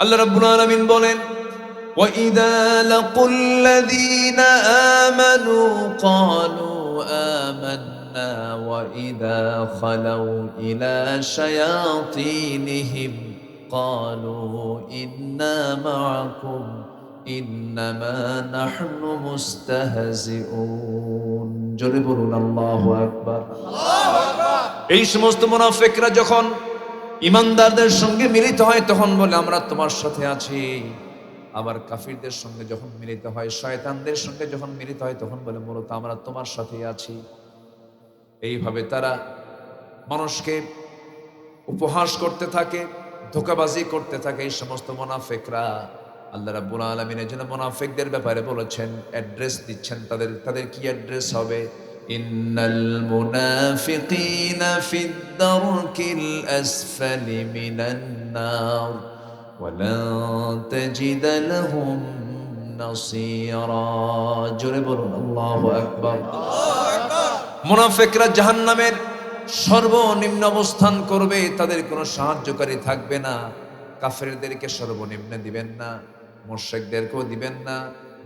আল্লাহ রাব্বুল আলামিন বলেন, وَإِذَا لَقُوا الَّذِينَ آمَنُوا قَالُوا آمَنَّا وَإِذَا خَلَوْا إِلَى شَيَاطِينِهِمْ قَالُوا إِنَّا مَعَكُمْ إِنَّمَا نَحْنُ مُسْتَهْزِئُونَ। জোরে বলুন আল্লাহু আকবার। এই সমস্ত মুনাফিকরা যখন ইমানদারদের সঙ্গে মিলিত হয় তখন বলে আমরা তোমার সাথে আছি। আবার কাফিরদের সঙ্গে যখন মিলিত হয়, শয়তানদের সঙ্গে যখন মিলিত হয় তখন বলে মূলত আমরা তোমার সাথে আছি। এইভাবে তারা মানুষকে উপহাস করতে থাকে, ধোঁকাবাজি করতে থাকে এই সমস্ত মুনাফিকরা। আল্লাহ রাব্বুল আলামিন এর জন্য মুনাফিকদের ব্যাপারে বলেছেন, অ্যাড্রেস দিচ্ছেন তাদের কি অ্যাড্রেস হবে? ইন্নাল মুনাফিকিনা ফিদ দারকিল আসফালি মিনান নার ওয়ালান তাজিদ লাহুম নাসীরা। জোরে বলুন আল্লাহু আকবার। মুনাফিকরা জাহান্নামের সর্বনিম্ন অবস্থান করবে, তাদের কোনো সাহায্যকারী থাকবে না। কাফেরদেরকে সর্বনিম্নে দিবেন না, মুশরিকদেরকেও দিবেন না।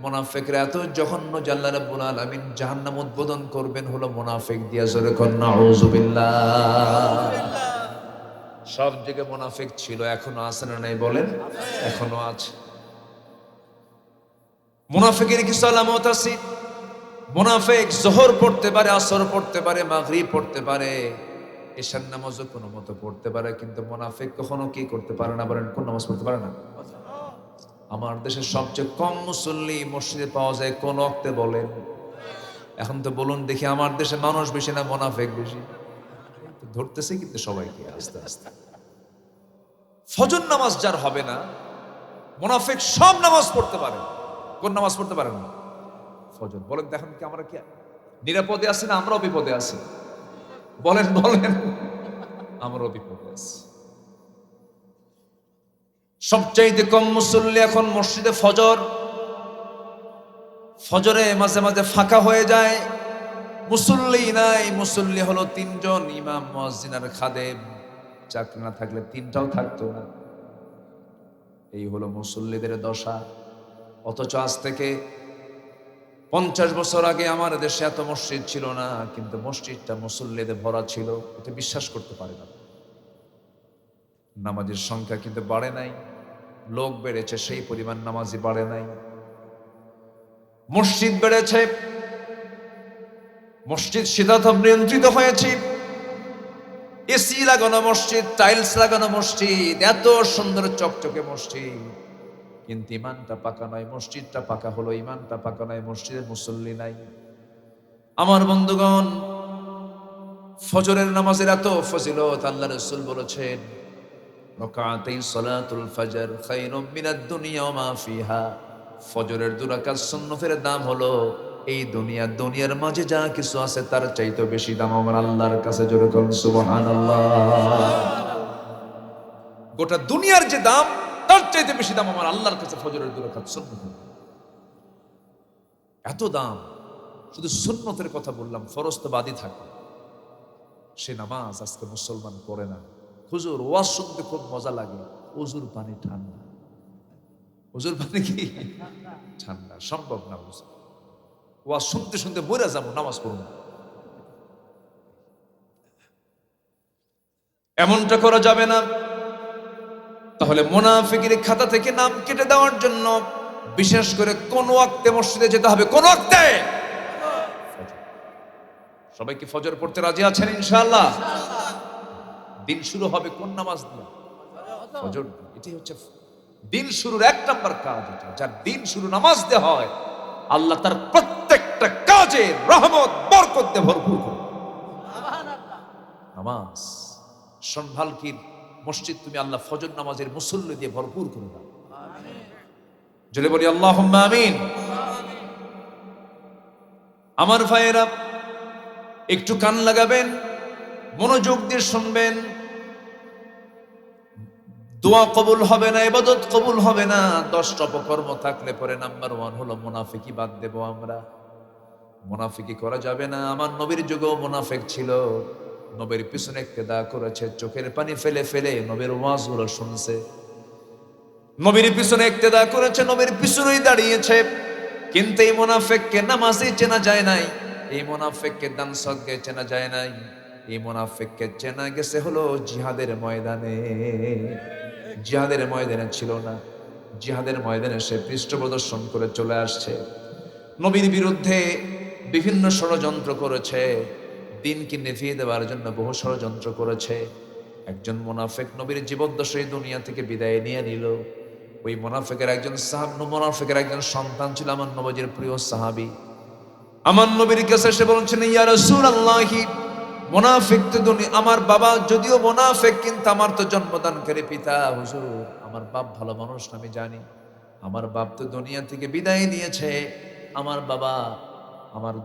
মুনাফিকরা এত জঘন্য যে আল্লাহ রাব্বুল আলামিন জাহান্নাম উদ্বোধন করবেন হলো মুনাফিক দিয়া। জোরে কোন নাউযুবিল্লাহ। সব জায়গায় মুনাফিক ছিল, এখনো আছে না নাই বলেন? এখনো আছে। মুনাফিকের কিছু আলামত আছে। মুনাফিক যোহর পড়তে পারে, আসর পড়তে পারে, মাগরিব পড়তে পারে, এশার নামাজও কোনো মতো পড়তে পারে, কিন্তু মুনাফিক কখনো কি করতে পারে না? বলেন, কোন নামাজ পড়তে পারে না? আমার দেশে সবচেয়ে কম মুসল্লি মসজিদে পাওয়া যায় কোন ওয়াক্তে বলেন? এখন তো বলুন দেখি, আমার দেশে মানুষ বেশি না মুনাফিক বেশি? ধরতেছে কিন্তু সবাইকে আস্তে আস্তে। ফজর নামাজ যার হবে না, মুনাফিক সব নামাজ পড়তে পারে। কোন নামাজ পড়তে পারে না? ফজর। বলেন দেখেন কি আমরা কি নিরাপদে আছি না আমরাও বিপদে আছি? বলেন বলেন, আমরাও বিপদে আছি। সবচাইতে কম মুসল্লি এখন মসজিদে ফজর। ফজরে মাঝে মাঝে ফাঁকা হয়ে যায়, মুসল্লি নাই। মুসল্লি হলো তিনজন, ইমাম, মুয়াজ্জিন আর খাদেম। চাকরি না থাকলে তিনটাও থাকতো না। এই হলো মুসল্লিদের দশা। অথচ আজ থেকে 50 বছর আগে আমার দেশে এত মসজিদ ছিল না, কিন্তু মসজিদটা মুসল্লিতে ভরা ছিল। এটা বিশ্বাস করতে পারে না। নামাজের সংখ্যা কিন্তু বাড়ে নাই, লোক বেড়েছে, সেই পরিমাণ নামাজি বাড়ে নাই। মসজিদ বেড়েছে, মসজিদ শীতাতপ নিয়ন্ত্রিত হয়েছে, এসি লাগানো মসজিদ, টাইলস লাগানো মসজিদ, এত সুন্দর চকচকে মসজিদ, কিন্তু ইমানটা পাকা নয়। মসজিদটা পাকা হলো, ইমানটা পাকা নয়, মসজিদে মুসল্লি নাই। আমার বন্ধুগণ, ফজরের নামাজের এত ফজিলত, আল্লাহ রাসূল বলেছেন, রাকাতাই সালাতুল ফজর খায়রুম মিনাদ দুনিয়া ওয়া মা ফিহা। ফজরের 2 রাকাত সুন্নতের দাম হলো এই দুনিয়ার মাঝে যা কিছু আছে তার চাইতে বেশি দাম আমার আল্লাহর কাছে। জোরে বলুন সুবহানাল্লাহ। গোটা দুনিয়ার যে দাম তার চাইতে বেশি দাম আমার আল্লাহর কাছে ফজরের 2 রাকাত সুন্নতের। এত দাম। শুধু সুন্নতের কথা বললাম, ফরজ তো বাদই থাকে। সে নামাজ আজকে মুসলমান পড়ে না। হুজুর ওয়াজ শুনতে খুব মজা লাগে, ওযুর পানি ঠান্ডা। ওযুর পানি কি ঠান্ডা? সম্ভব না। হুজুর ওয়াজ শুনতে শুনতে মরে যাবো, নামাজ পড়ব না। এমনটা করা যাবে না। তাহলে মুনাফিকের খাতা থেকে নাম কেটে দেওয়ার জন্য বিশেষ করে কোন ওয়াক্তে মসজিদে যেতে হবে? কোন ওয়াক্তে? সবাই কি ফজর পড়তে রাজি আছেন? ইনশাআল্লাহ। দিন শুরু হবে কোন নামাজ দিয়ে? ফজর। এটাই হচ্ছে দিন শুরুর 1 নাম্বার কাজ। এটা যার দিন শুরু নামাজ দিয়ে হয়, আল্লাহ তার প্রত্যেকটা কাজে রহমত বরকত দিয়ে ভরপুর করে। নামাজ সন্ভালকির মসজিদ তুমি আল্লাহ ফজর নামাজের মুসল্লি দিয়ে ভরপুর করে দাও। জোরে বলি আল্লাহুম্মা আমিন। আমার ভাইয়েরা, একটু কান লাগাবেন, মনোযোগ দিয়ে শুনবেন। দোয়া কবুল হবে না, ইবাদত কবুল হবে না। 10টা অপকর্ম থাকলে পরে নাম্বার 1 হলো মুনাফিকি বাদ দেব আমরা। মুনাফিকি করা যাবে না। আমার নবীর যুগেও মুনাফিক ছিল, নবীর পিছনে ইক্তেদা করেছে, চোখের পানি ফেলে ফেলে নবীর ওয়াজগুলো শুনছে। নবীর পিছনে ইক্তেদা করেছে, নবীর পিছনেই দাঁড়িয়েছে, কিন্তু এই মুনাফিককে নামাজে চেনা যায় নাই, এই মুনাফিককে দান সদকায় চেনা যায় নাই, এই মুনাফিককে চেনা গেছে হলো জিহাদের ময়দানে। জিহাদের ময়দানে ছিল না, জিহাদের ময়দানে সে পৃষ্ঠ প্রদর্শন করে চলে আসছে, নবীর বিরুদ্ধে বিভিন্ন ষড়যন্ত্র করেছে, দিনকে নিভিয়ে দেওয়ার জন্য বহু ষড়যন্ত্র করেছে। একজন মুনাফিক নবীর জীবদ্দশায় দুনিয়া থেকে বিদায় নিয়ে নিল। ওই মুনাফিকের একজন সন্তান ছিল আমার নবীর প্রিয় সাহাবী। আমার নবীর কাছে এসে বলছেন, ইয়া রাসূলুল্লাহি, মুনাফিক তো আমার বাবা যদিও মুনাফিক, কিন্তু আমার তো জন্মদানকারী পিতা। হুজুর, আমার বাপ ভালো মানুষ আমি জানি, আমার বাপ তো দুনিয়া থেকে বিদায় নিয়েছে, আমার বাবা আমার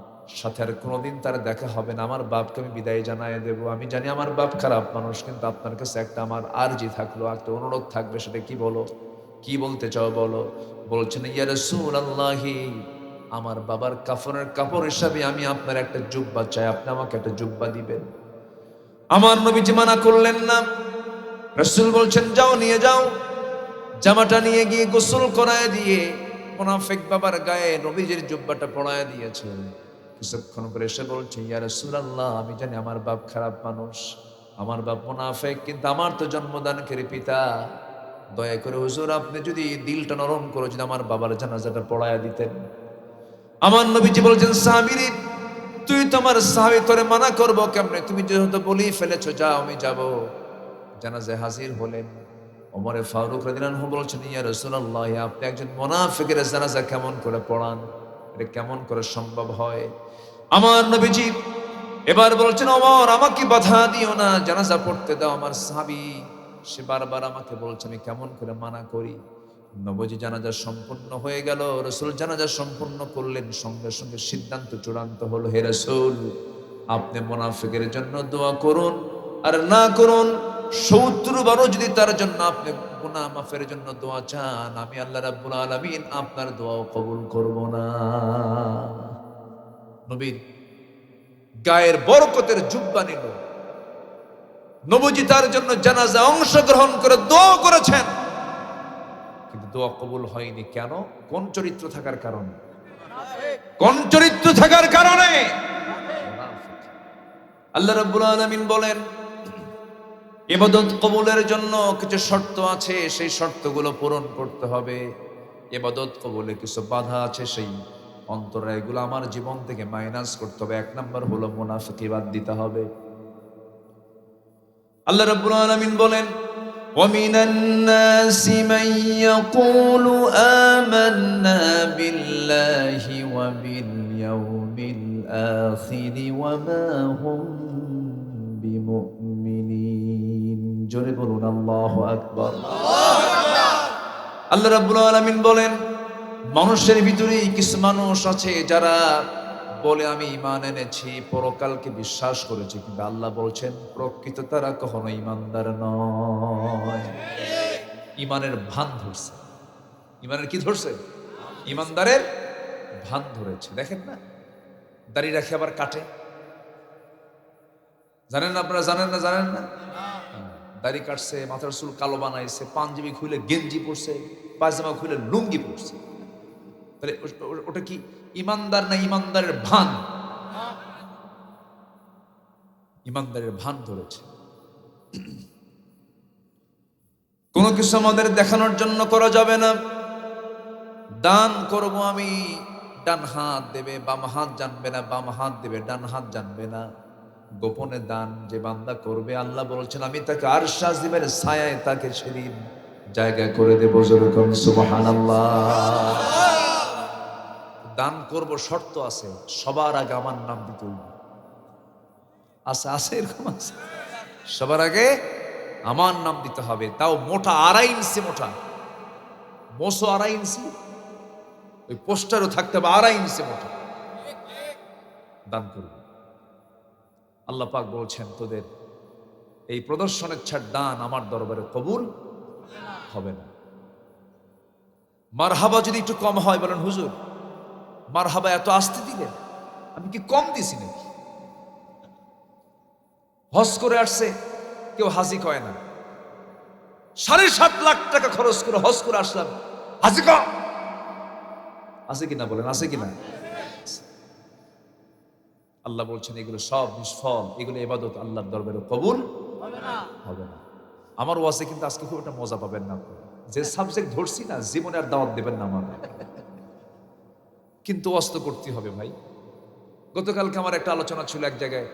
সাথে আর কোনোদিন তার দেখা হবে না, আমার বাপকে আমি বিদায় জানায় দেব। আমি জানি আমার বাপ খারাপ মানুষ, কিন্তু আপনার কাছে একটা আমার আরজি থাকলো, একটা অনুরোধ থাকবে, সেটা কি বলো, কি বলতে চাও বলো। বলছেন, ইয়া রাসূলুল্লাহি, আমার বাবার কাফনের কাপড় হিসাবে আমি আপনার একটা জুব্বা চাই, আপনি আমাকে একটা জুব্বা দিবেন। আমার নবীজি মানা করলেন না। রাসূল বলছেন, যাও নিয়ে যাও। জামাটা নিয়ে গিয়ে গোসল করায় দিয়ে মুনাফিক বাবার গায়ে নবীজির জুব্বাটা পরায় দিয়েছেন। কিছুক্ষণ পরে এসে বলছে, ইয়া রাসূলুল্লাহ, আমি জানি আমার বাপ খারাপ মানুষ, আমার বাপ মুনাফিক, কিন্তু আমার তো জন্মদানকারী পিতা, দয়া করে হুজুর আপনি যদি দিলটা নরম করে যদি আমার বাবার জানাজাটা পড়ায়া দিতেন। আমার নবীজি বলছেন, সাহাবীরে, তুই তো আমার সাহাবী, তোরে মানা করবো কেমনে, তুমি যেহেতু বলি ফেলেছো, যাও আমি যাব। জানাজায় হাজির হলেন। ওমরে ফারুক রাদিয়াল্লাহু আনহু বলছেন, ইয়া রাসূলুল্লাহ, আপনি একজন মুনাফিকের জানাজা কেমন করে পড়ান, এটা কেমন করে সম্ভব হয়? আমার নবীজি এবার বলছেন, ওমর, আমাকে বাধা দিও না, জানাজা পড়তে দাও। আমার সাহাবী সে বারবার আমাকে বলছে, আমি কেমন করে মানা করি। নবীজি জানাজা সম্পূর্ণ হয়ে গেল, রাসূল জানাজা সম্পূর্ণ করলেন, সঙ্গে সঙ্গে সিদ্ধান্ত চূড়ান্ত হলো, হে রাসূল, আপনি মুনাফিকের জন্য দোয়া করুন, আর না করুন ৭০ বারও যদি তার জন্য আপনি গুনাহ মাফের জন্য দোয়া চান, আমি আল্লাহ রাব্বুল আলামিন আপনার দোয়াও কবুল করব না। নবীর গায়ের বরকতের জুব্বা নিল, নবীজি তার জন্য জানাজা অংশগ্রহণ করে দোয়া করেছেন, কিন্তু দোয়া কবুল হয়নি। কেন? কোন চরিত্র থাকার কারণে? কোন চরিত্র থাকার কারণে? আল্লাহ রাব্বুল আলামিন বলেন, ইবাদত কবুলের জন্য কিছু শর্ত আছে, সেই শর্তগুলো পূরণ করতে হবে। ইবাদত কবুলে কিছু বাধা আছে, সেই অন্তরা এগুলো আমার জীবন থেকে মাইনাস করতে হবে। ১ নাম্বার হলো মুনাফিকি বাদ দিতে হবে। আল্লাহ রাব্বুল আলামিন বলেন, وَمِنَ النَّاسِ مَن يَقُولُ آمَنَّا بِاللَّهِ وَبِالْيَوْمِ الْآخِرِ وَمَا هُمْ بِمُؤْمِنِينَ। জোরে বলুন আল্লাহু আকবার। আল্লাহ রাব্বুল আলামিন বলেন, মানুষের ভিতরেই কিছু মানুষ আছে যারা বলে আমি ঈমান এনেছি, পরকালকে বিশ্বাস করেছি, কিন্তু আল্লাহ বলছেন প্রকৃত তারা কখনো ঈমানদার নয়। ঈমানের ভান ধরছে। ঈমানের কি ধরছে? ঈমানদারের ভান ধরেছে। দেখেন না, দাড়ি রাখে আবার কাটে, জানেন না আপনারা? জানেন না? দাড়ি কাটছে, মাথার চুল কালো বানাইছে, পাঞ্জাবি খুলে গেঞ্জি পরছে, পায়জামা খুলে লুঙ্গি পরছে। তাহলে ওটা কি ঈমানদার না ঈমানদারের ভান? ঈমানদারের ভান ধরেছে। কোনো কিছু আমাদের দেখানোর জন্য করা যাবে না। দান করব আমি, ডান হাত দেবে, বাম হাত জানবে না, বাম হাত দেবে, ডান হাত জানবে না। গোপনে দান যে বান্দা করবে, আল্লাহ বলছেন আমি তাকে আরশ আজিমের ছায়ায় তাকে সেদিন জায়গা করে দেব। যেরকম সুবহানাল্লাহ। দান করব, শর্ত আছে, সবার আগে আমার নাম দিতে হইবে। আছে এরকম আছে, সবার আগে আমার নাম দিতে হবে, তাও মোটা ২.৫ ইঞ্চি মোটা, মোসো ২.৫ ইঞ্চি, ওই পোস্টারও থাকতে হবে ২.৫ ইঞ্চি মোটা। দান করব। আল্লাহ পাক বলছেন তোদের এই প্রদর্শনের ছাড় দান আমার দরবারে কবুল হবে না। মারহাবা যদি একটু কম হয়, বলেন হুজুর মারহাবা এত আস্তে দিলেন, আমি কি কম দিছি নাকি? হজ করে আসছে, কেউ হাজি কয় না, 7.5 লাখ টাকা খরচ করে হজ করে আসলাম, হাজি কম আছে কিনা বলেন, আছে কিনা? আল্লাহ বলছেন এগুলো সব নিষ্ফল, এগুলো ইবাদত আল্লাহর দরবারে কবুল হবে না। আমার ওয়াজে কিন্তু আজকে খুব একটা মজা পাবেন না, যে সাবজেক্ট ধরছি না জীবনে আর দাওয়াত দেবেন না আমাকে, কিন্তু ওয়াজ তো করতে হবে ভাই। গতকালকে আমার একটা আলোচনা ছিল এক জায়গায়,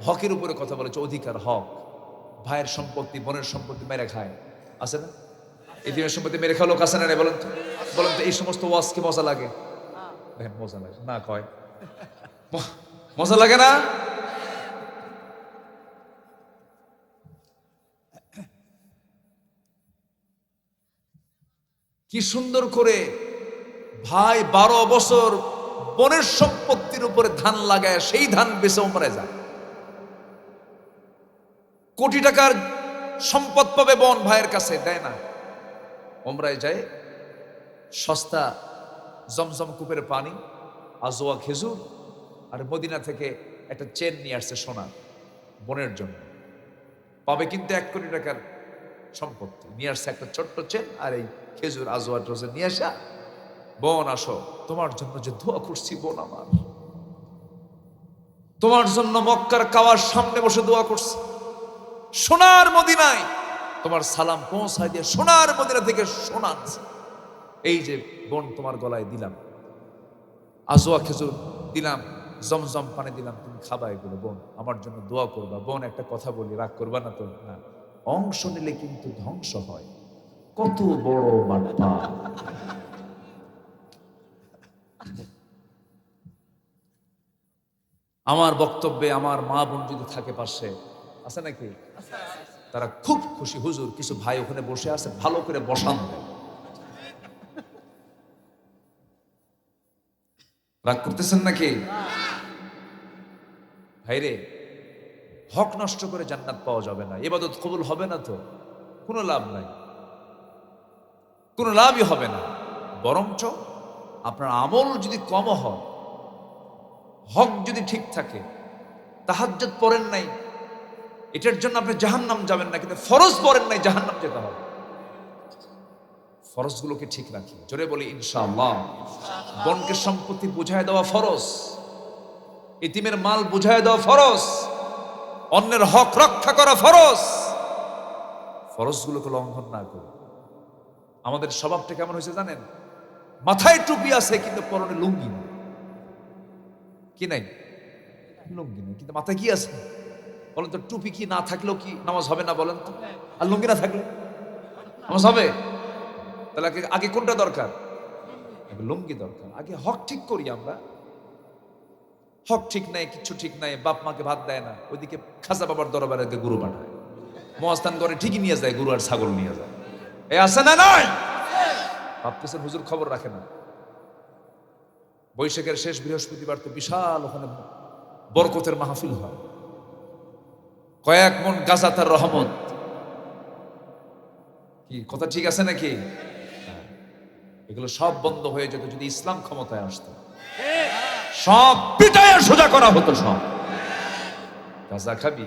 হকের উপরে কথা বলেছে, অধিকার, হক। ভাইয়ের সম্পত্তি, বোনের সম্পত্তি মেরে খায়, আছে না? এতিমের সম্পত্তি মেরে খাওয়া লোক আছে না? বলেন তো, বলেন তো, এই সমস্ত ওয়াজ কি মজা লাগে? দেখেন মজা লাগে না, কয় মজা লাগে না? কি সুন্দর করে ভাই 12 বছর বোনের সম্পত্তির উপরে ধান লাগায় সেই ধান বেচে ওমরায় যায়, কোটি টাকার সম্পদ পাবে বোন, ভাইয়ের কাছে দেয় না, ওমরায় যায় সস্তা জমজম কূপের পানি, আজোয়া খেজুর, আর মদিনা থেকে একটা চেন নিয়ে আসছে সোনা বোনের জন্য, পাবে কিন্তু 1 কোটি টাকার সম্পত্তি, নিয়ে আসছে একটা ছোট্ট চেন আর এই খেজুর আজোয়া টজর নিয়ে আসা, বোন আসো, তোমার জন্য যে দোয়া করছি বোন আমার, তোমার জন্য মক্কার কাবার সামনে বসে দোয়া করছি, সোনার মদিনায় তোমার সালাম পৌঁছায় দিয়ে সোনার মদিনা থেকে সোনা আনছে, এই যে বোন তোমার গলায় দিলাম, আজোয়া খেজুর দিলাম, জমজম পানি দিলাম, তুমি খাবা এগুলো বোন, আমার জন্য দোয়া করবা। বোন একটা কথা বলি, রাগ করবা না তো? না, অংশ নিলে কিন্তু ধ্বংস হয়, কত বড় বাটপা। আমার বক্তব্যে আমার মা বোন যদি থাকে পাশে, আছে নাকি? তারা খুব খুশি, হুজুর কিছু ভাই ওখানে বসে আছে, ভালো করে বসান। রাগ করতেছেন নাকি ভাইরে? হক নষ্ট করে জান্নাত পাওয়া যাবে না, ইবাদত কবুল হবে না, তো কোনো লাভ নাই, কোনো লাভই হবে না। বরঞ্চ আপনার আমল যদি কম হয়, হক যদি ঠিক থাকে, তাহাজ্জুদ পড়েন নাই, এটার জন্য আপনি জাহান্নাম যাবেন না, কিন্তু ফরজ পড়েন নাই, জাহান্নাম যেতে হবে। ফরজগুলোকে ঠিক রাখি, জোরে বলি ইনশাআল্লাহ। বোনকে সম্পত্তি বুঝায় দেওয়া ফরজ, ইতিমের মাল বুঝায় দেওয়া ফরজ, অন্যের হক রক্ষা করা ফরজ। ফরজগুলোকে লঙ্ঘন না করি। আমাদের স্বভাবটা কেমন হয়েছে জানেন? মাথায় টুপি আছে কিন্তু পরনে লুঙ্গি নেই, কি নাই? লুঙ্গি নেই, কিন্তু মাথায় কি আছে বলেন তো? টুপি কি না থাকলেও কি নামাজ হবে না বলেন তো? আর লুঙ্গি না থাকলে নামাজ হবে? তাহলে আগে কোনটা দরকার? লুঙ্গি দরকার। আগে হক ঠিক করি আমরা। হক ঠিক নাই, কিচ্ছু ঠিক নাই, বাপ মাকে ভাত দেয় না, ওইদিকে খাজা বাবার দরবারে গরু পাঠায়, মহাস্থান করে ঠিকই নিয়ে যায়, গরু আর ছাগল নিয়ে যায়, এ আছে না নয়? ভাবতেছেন হুজুর খবর রাখে না? বৈশাখের শেষ বৃহস্পতিবার তো বিশাল ওখানে বরকতের মাহফিল হয়, কয়েক মন গাজা তার রহমত। কি কথা ঠিক আছে নাকি? এগুলো সব বন্ধ হয়ে যেত যদি ইসলাম ক্ষমতায় আসতো, সব পিটাইয়া সোজা করা হতো। সব গাজা খাবি।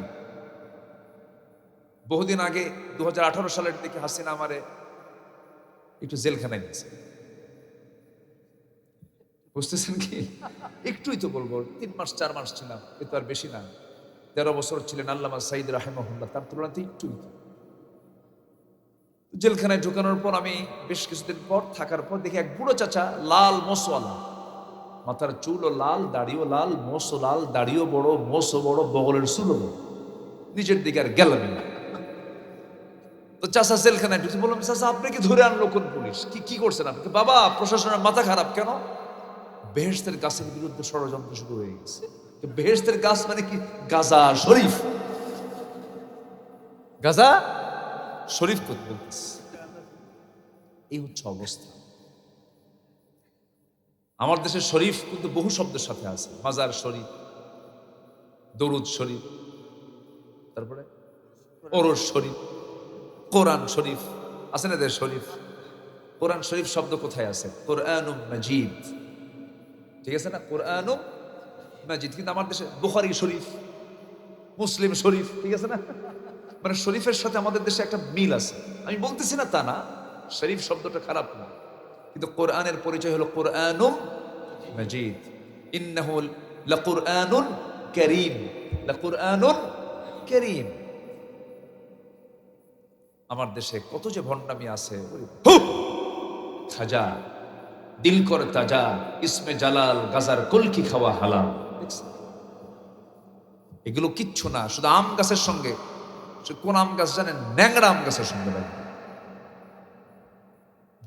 বহুদিন আগে 2018 সালের দিকে হাসিনা আমারে একটু জেলখানায় নিয়েছে, বুঝতেছেন কি? একটুই তো বলবো, 3 মাস 4 মাস ছিলাম, এ তো আর বেশি না। 13 বছর ছিলেন আল্লামা সাইদ রাহিমাহুল্লাহ, তার তুলনাতে একটুই। জেলখানায় ঢুকানোর পর আমি বেশ কিছুদিন পর থাকার পর দেখি এক বুড়ো চাচা, লাল মোসওয়ালা, মাথার চুলও লাল, দাড়িও লাল, মোসও লাল, দাড়িও বড়, মোসও বড়, বগলের চুলও বড়, নিজের দিকে আর গেলাম না। তো চাচা জেলখানায় ঢুকছে, বললাম চাচা আপনি কি ধরে আনলো কোন পুলিশ? কি করছেন আপনি? বাবা প্রশাসনের মাথা খারাপ। কেন? বেহেশতের গাছের বিরুদ্ধে ষড়যন্ত্র শুরু হয়ে গেছে। বেহেশতের গাছ মানে কি? গাজা শরীফ, গাজা শরীফ করতে বলতেছে। এই হচ্ছে অবস্থা। আমার দেশের শরীফ কিন্তু বহু শব্দের সাথে আছে, মাজার শরীফ, দরুদ শরীফ, তারপরে ওরস শরীফ, কোরআন শরীফ আছে না? দেশ শরীফ, কোরআন শরীফ শব্দ কোথায় আছে? কোরআনুম মাজিদ, ঠিক আছে না? কোরআনুম মাজিদ। কিন্তু আমার দেশে বুখারী শরীফ, মুসলিম শরীফ, ঠিক আছে না? মানে শরীফের সাথে আমাদের দেশে একটা মিল আছে। আমি বলতেছি না তা না, শরীফ শব্দটা খারাপ না, কিন্তু কোরআনের পরিচয় হলো কোরআনুম মাজিদ। ইন্নাহু লাকুরআনুন কারীম, লাকুরআনুন কারীম। আমার দেশে কত যে ভণ্ডামি আছে, খাজা দিল করে তাজা, ইসমে জালাল গাজার কলকি খাওয়া হালাল। এগুলো কিচ্ছু না, শুধু আম গাছের সঙ্গে, কোন আম গাছ জানেন? ন্যাংরা আম গাছের সঙ্গে লাগবে।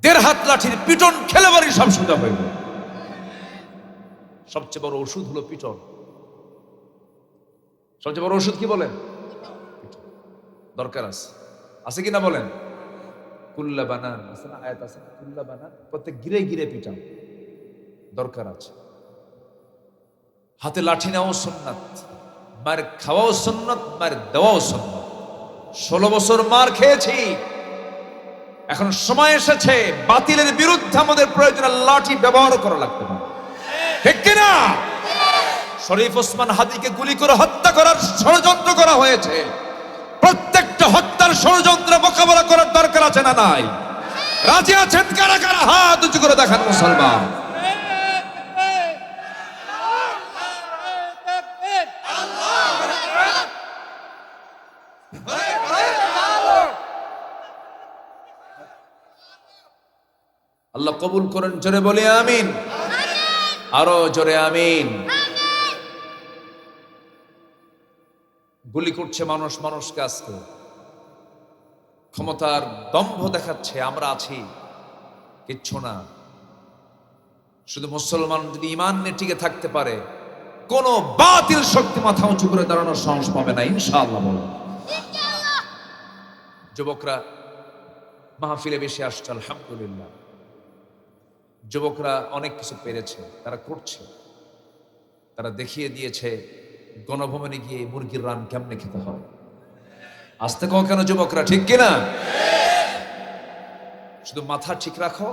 1.5 হাত লাঠির পিটন খেলে বাড়ি সব সোজা হয়ে গেল। সবচেয়ে বড় ওষুধ হলো পিটন। সবচেয়ে বড় ওষুধ কি বলেন? দরকার আছে কিনা বলেন? কুল্লা বানান আছে না, আয়াত আছে, কুল্লা বানান, প্রত্যেক গিরে গিরে পিটান দরকার আছে। হাতে লাঠি নেওয়াও সুন্নাত, মার খাওয়াও সুন্নাত, মার দেওয়াও সুন্নাত। 16 বছর মার খেয়েছি, এখন সময় এসেছে বাতিলের বিরুদ্ধে আমাদের প্রয়োজনে লাঠি ব্যবহার করা লাগবে না, ঠিক কিনা? শরীফ ওসমান হাদিকে গুলি করে হত্যা করার ষড়যন্ত্র করা হয়েছে। প্রত্যেকটা হত্যার ষড়যন্ত্র মোকাবেলা করার দরকার আছে না নাই? রাজি আছেন কারা কারা? হাত উঁচু করে দেখান মুসলমান। আল্লাহ কবুল করেন, জোরে বলি আমিন, আরো জোরে আমিন। গুলি করছে মানুষ মানুষকে, আজকে ক্ষমতার দম্ভ দেখাচ্ছে আমরা আছি, কিচ্ছু না। শুধু মুসলমান যদি ঈমান নিয়ে টিকে থাকতে পারে, কোন বাতিল শক্তি মাথা উঁচু করে দাঁড়ানোর সাহস পাবে না, ইনশাআল্লাহ। বলো যুবকরা মাহফিলে বেশি আসছে, আলহামদুলিল্লাহ। যুবকরা অনেক কিছু পেরেছে, তারা করছে, তারা দেখিয়ে দিয়েছে গণভবনে গিয়ে মুরগির রান কেমনে খেতে হয়। আসতে কও কেন যুবকরা, ঠিক কিনা? শুধু মাথা ঠিক রাখো,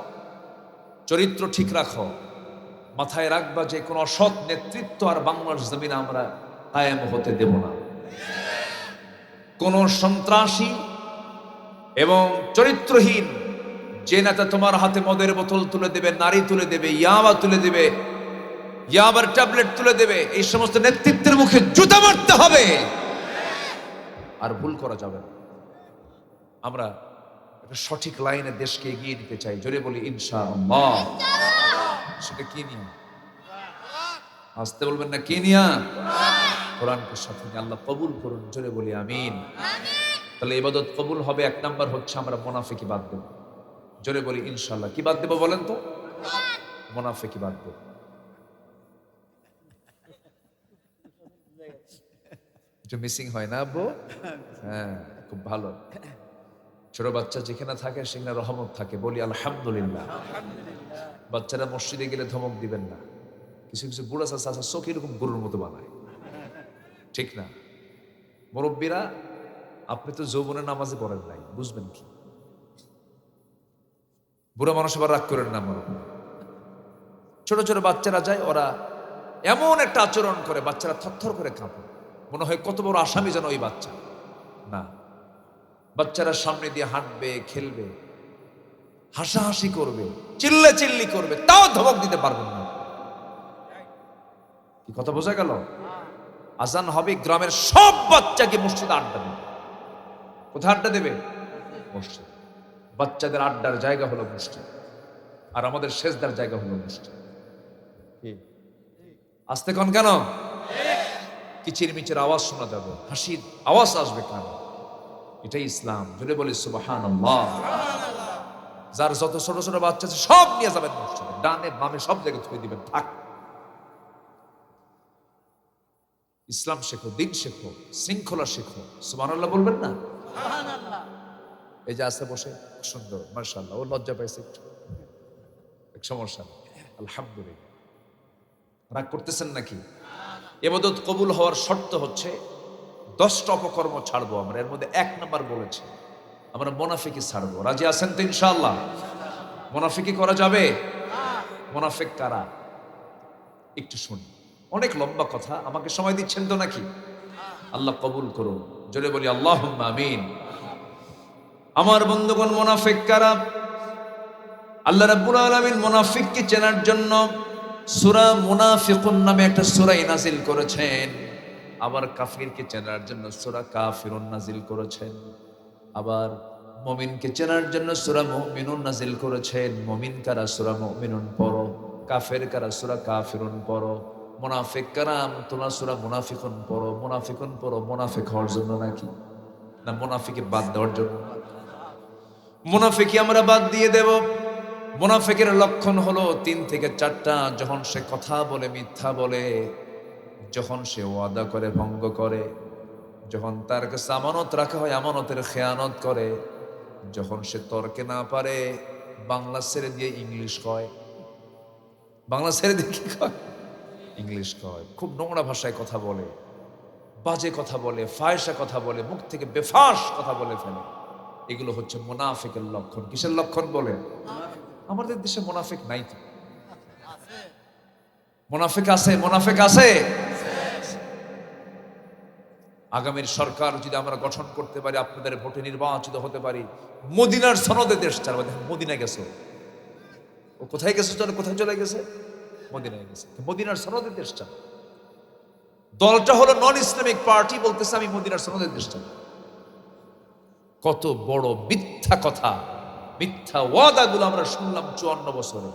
চরিত্র ঠিক রাখো, মাথায় রাখবা যে কোন অসৎ নেতৃত্ব আর বাংলার জমিনে আমরা কায়েম হতে দেব না। কোন সন্ত্রাসী এবং চরিত্রহীন যে নেতা তোমার হাতে মদের বোতল তুলে দেবে, নারী তুলে দেবে, ইয়াবা তুলে দেবে, ইয়াবার ট্যাবলেট তুলে দেবে, এই সমস্ত নেতৃত্বের মুখে জুতা মারতে হবে, আর ভুল করা যাবে না। আমরা একটা সঠিক লাইনে দেশকে এগিয়ে দিতে চাই, জোরে বলি ইনশাআল্লাহ। সেটা কি নিয়ে? আসতে বলবেন না, কি নিয়ে? কোরআনকে সাথে নিয়ে। আল্লাহ কবুল করুন, জোরে বলি আমিন। তাহলে ইবাদত কবুল হবে, 1 নাম্বার হচ্ছে আমরা মুনাফিকি বাদ দেব, জোরে বলি ইনশাআল্লাহ। কি বাদ দেব বলেন তো? মুনাফিকি বাদ দেব। এটা মিসিং হয় না আব্বু? হ্যাঁ, খুব ভালো। ছোট বাচ্চা যেখানে থাকে সেখানে রহমত থাকে, বলি আলহামদুলিল্লাহ। বাচ্চারা মসজিদে গেলে ধমক দিবেন না। কিছু কিছু বুড়া চাচা আছে, চোখ এরকম গরুর মতো বানায়, ঠিক না? মুরব্বীরা, আপনি তো যৌবনের নামাজে পড়েন নাই, বুঝবেন কি? বুড়া মানুষ আবার রাগ করেন না। ছোট ছোট বাচ্চারা যায়, ওরা এমন একটা আচরণ করে, বাচ্চারা থরথর করে কাঁপে, মনে হয় কত বড় আসামি যেন ওই বাচ্চা না। বাচ্চারা সামনে দিয়ে হাঁটবে, খেলবে, হাসাহাসি করবে, চিল্লে চিল্লি করবে, তাও ধমক দিতে পারবেন না। কি কথা বোঝা গেল? আজান হবে, গ্রামের সব বাচ্চাকে মসজিদে আড্ডা দেবে। কোথায় আড্ডা দেবে? মসজিদ। বাচ্চাদের আড্ডার জায়গা হলো মসজিদ, আর আমাদের সেজদার জায়গা হলো মসজিদ। আসতে কোন কেন? কিচির মিচির আওয়াজ শোনা যাবে, হাসির আওয়াজ আসবে কেন? এটাই ইসলাম, জোরে বলি সুবহানাল্লাহ। যার যত ছোট ছোট বাচ্চা আছে সব নিয়ে যাবেন মসজিদে, ডানে বামে সব জায়গায় থুয়ে দিবেন, থাক। ইসলাম শেখো, দিন শেখো, শৃঙ্খলা শেখো, সুবহানাল্লাহ বলবেন না? এই যে আছে বসে, সুন্দর, মাশাআল্লাহ। ও লজ্জা পাইছে একটু, এক সমস্যা, আলহামদুলিল্লাহ। রাগ করতেছেন নাকি? ইবাদত কবুল হওয়ার শর্ত হচ্ছে 10টা অপকর্ম ছাড়বো আমরা। এর মধ্যে 1 নাম্বার বলেছে, আমরা মুনাফিকি ছাড়বো। রাজি আছেন তো ইনশাআল্লাহ? মুনাফিকি করা যাবে? মুনাফিক কারা একটু শুনি। অনেক লম্বা কথা, আমাকে সময় দিচ্ছেন তো নাকি? আল্লাহ কবুল করুন। জোরে বলি আল্লাহুম্মা আমিন। আমার বন্ধুগণ, মুনাফিক কারা? আল্লাহ রাব্বুল আলামিন মুনাফিককে চেনার জন্য সূরা মুনাফিকুন নামে একটা সূরা নাযিল করেছেন। আবার কাফিরকে চেনার জন্য সূরা কাফিরুন নাযিল করেছেন। আবার মুমিনকে চেনার জন্য সূরা মুমিনুন নাযিল করেছেন। মুমিন কারা? সূরা মুমিনুন পড়ো। কাফের কারা? সূরা কাফিরুন পড়ো। মুনাফিক কারা? তোমরা সূরা মুনাফিকুন পড়ো। মুনাফিকুন পড়ো মুনাফিক হওয়ার জন্য নাকি? না মুনাফিকে বাদ দেওয়ার জন্য? মুনাফিকি আমরা বাদ দিয়ে দেব। মুনাফিকের লক্ষণ হলো 3 থেকে 4টা। যখন সে কথা বলে মিথ্যা বলে, যখন সে ওয়াদা করে ভঙ্গ করে, যখন তার কাছে আমানত রাখা হয় আমানতের খেয়ানত করে, যখন সে তর্কে না পারে বাংলা ছেড়ে দিয়ে ইংলিশ কয়। বাংলা ছেড়ে দিয়ে কি কয়? ইংলিশ কয়। খুব নোংরা ভাষায় কথা বলে, বাজে কথা বলে, ফায়সা কথা বলে, মুখ থেকে বেফাস কথা বলে ফেলে। এগুলো হচ্ছে মুনাফিকের লক্ষণ। কিসের লক্ষণ বলে? আমাদের দেশে মুনাফিক নাই তো? মুনাফিক আছে? মুনাফিক আছে? আগামীর সরকার যদি আমরা গঠন করতে পারি, আপনাদের ভোটে নির্বাচিত হতে পারি, মদিনার সনদে দেশ চালাবো। দেখেন মদিনা গেছে, ও কোথায় গেছে? কোথায় চলে গেছে? মদিনায় গেছে। মদিনার সনদে দেশ চালাবো। দলটা হলো নন ইসলামিক পার্টি, বলতেছে আমি মদিনার সনদে দেশ চালাবো। কত বড় মিথ্যা কথা, মিথ্যা ওয়াদাগুলো আমরা শুনলাম 54 বছরে।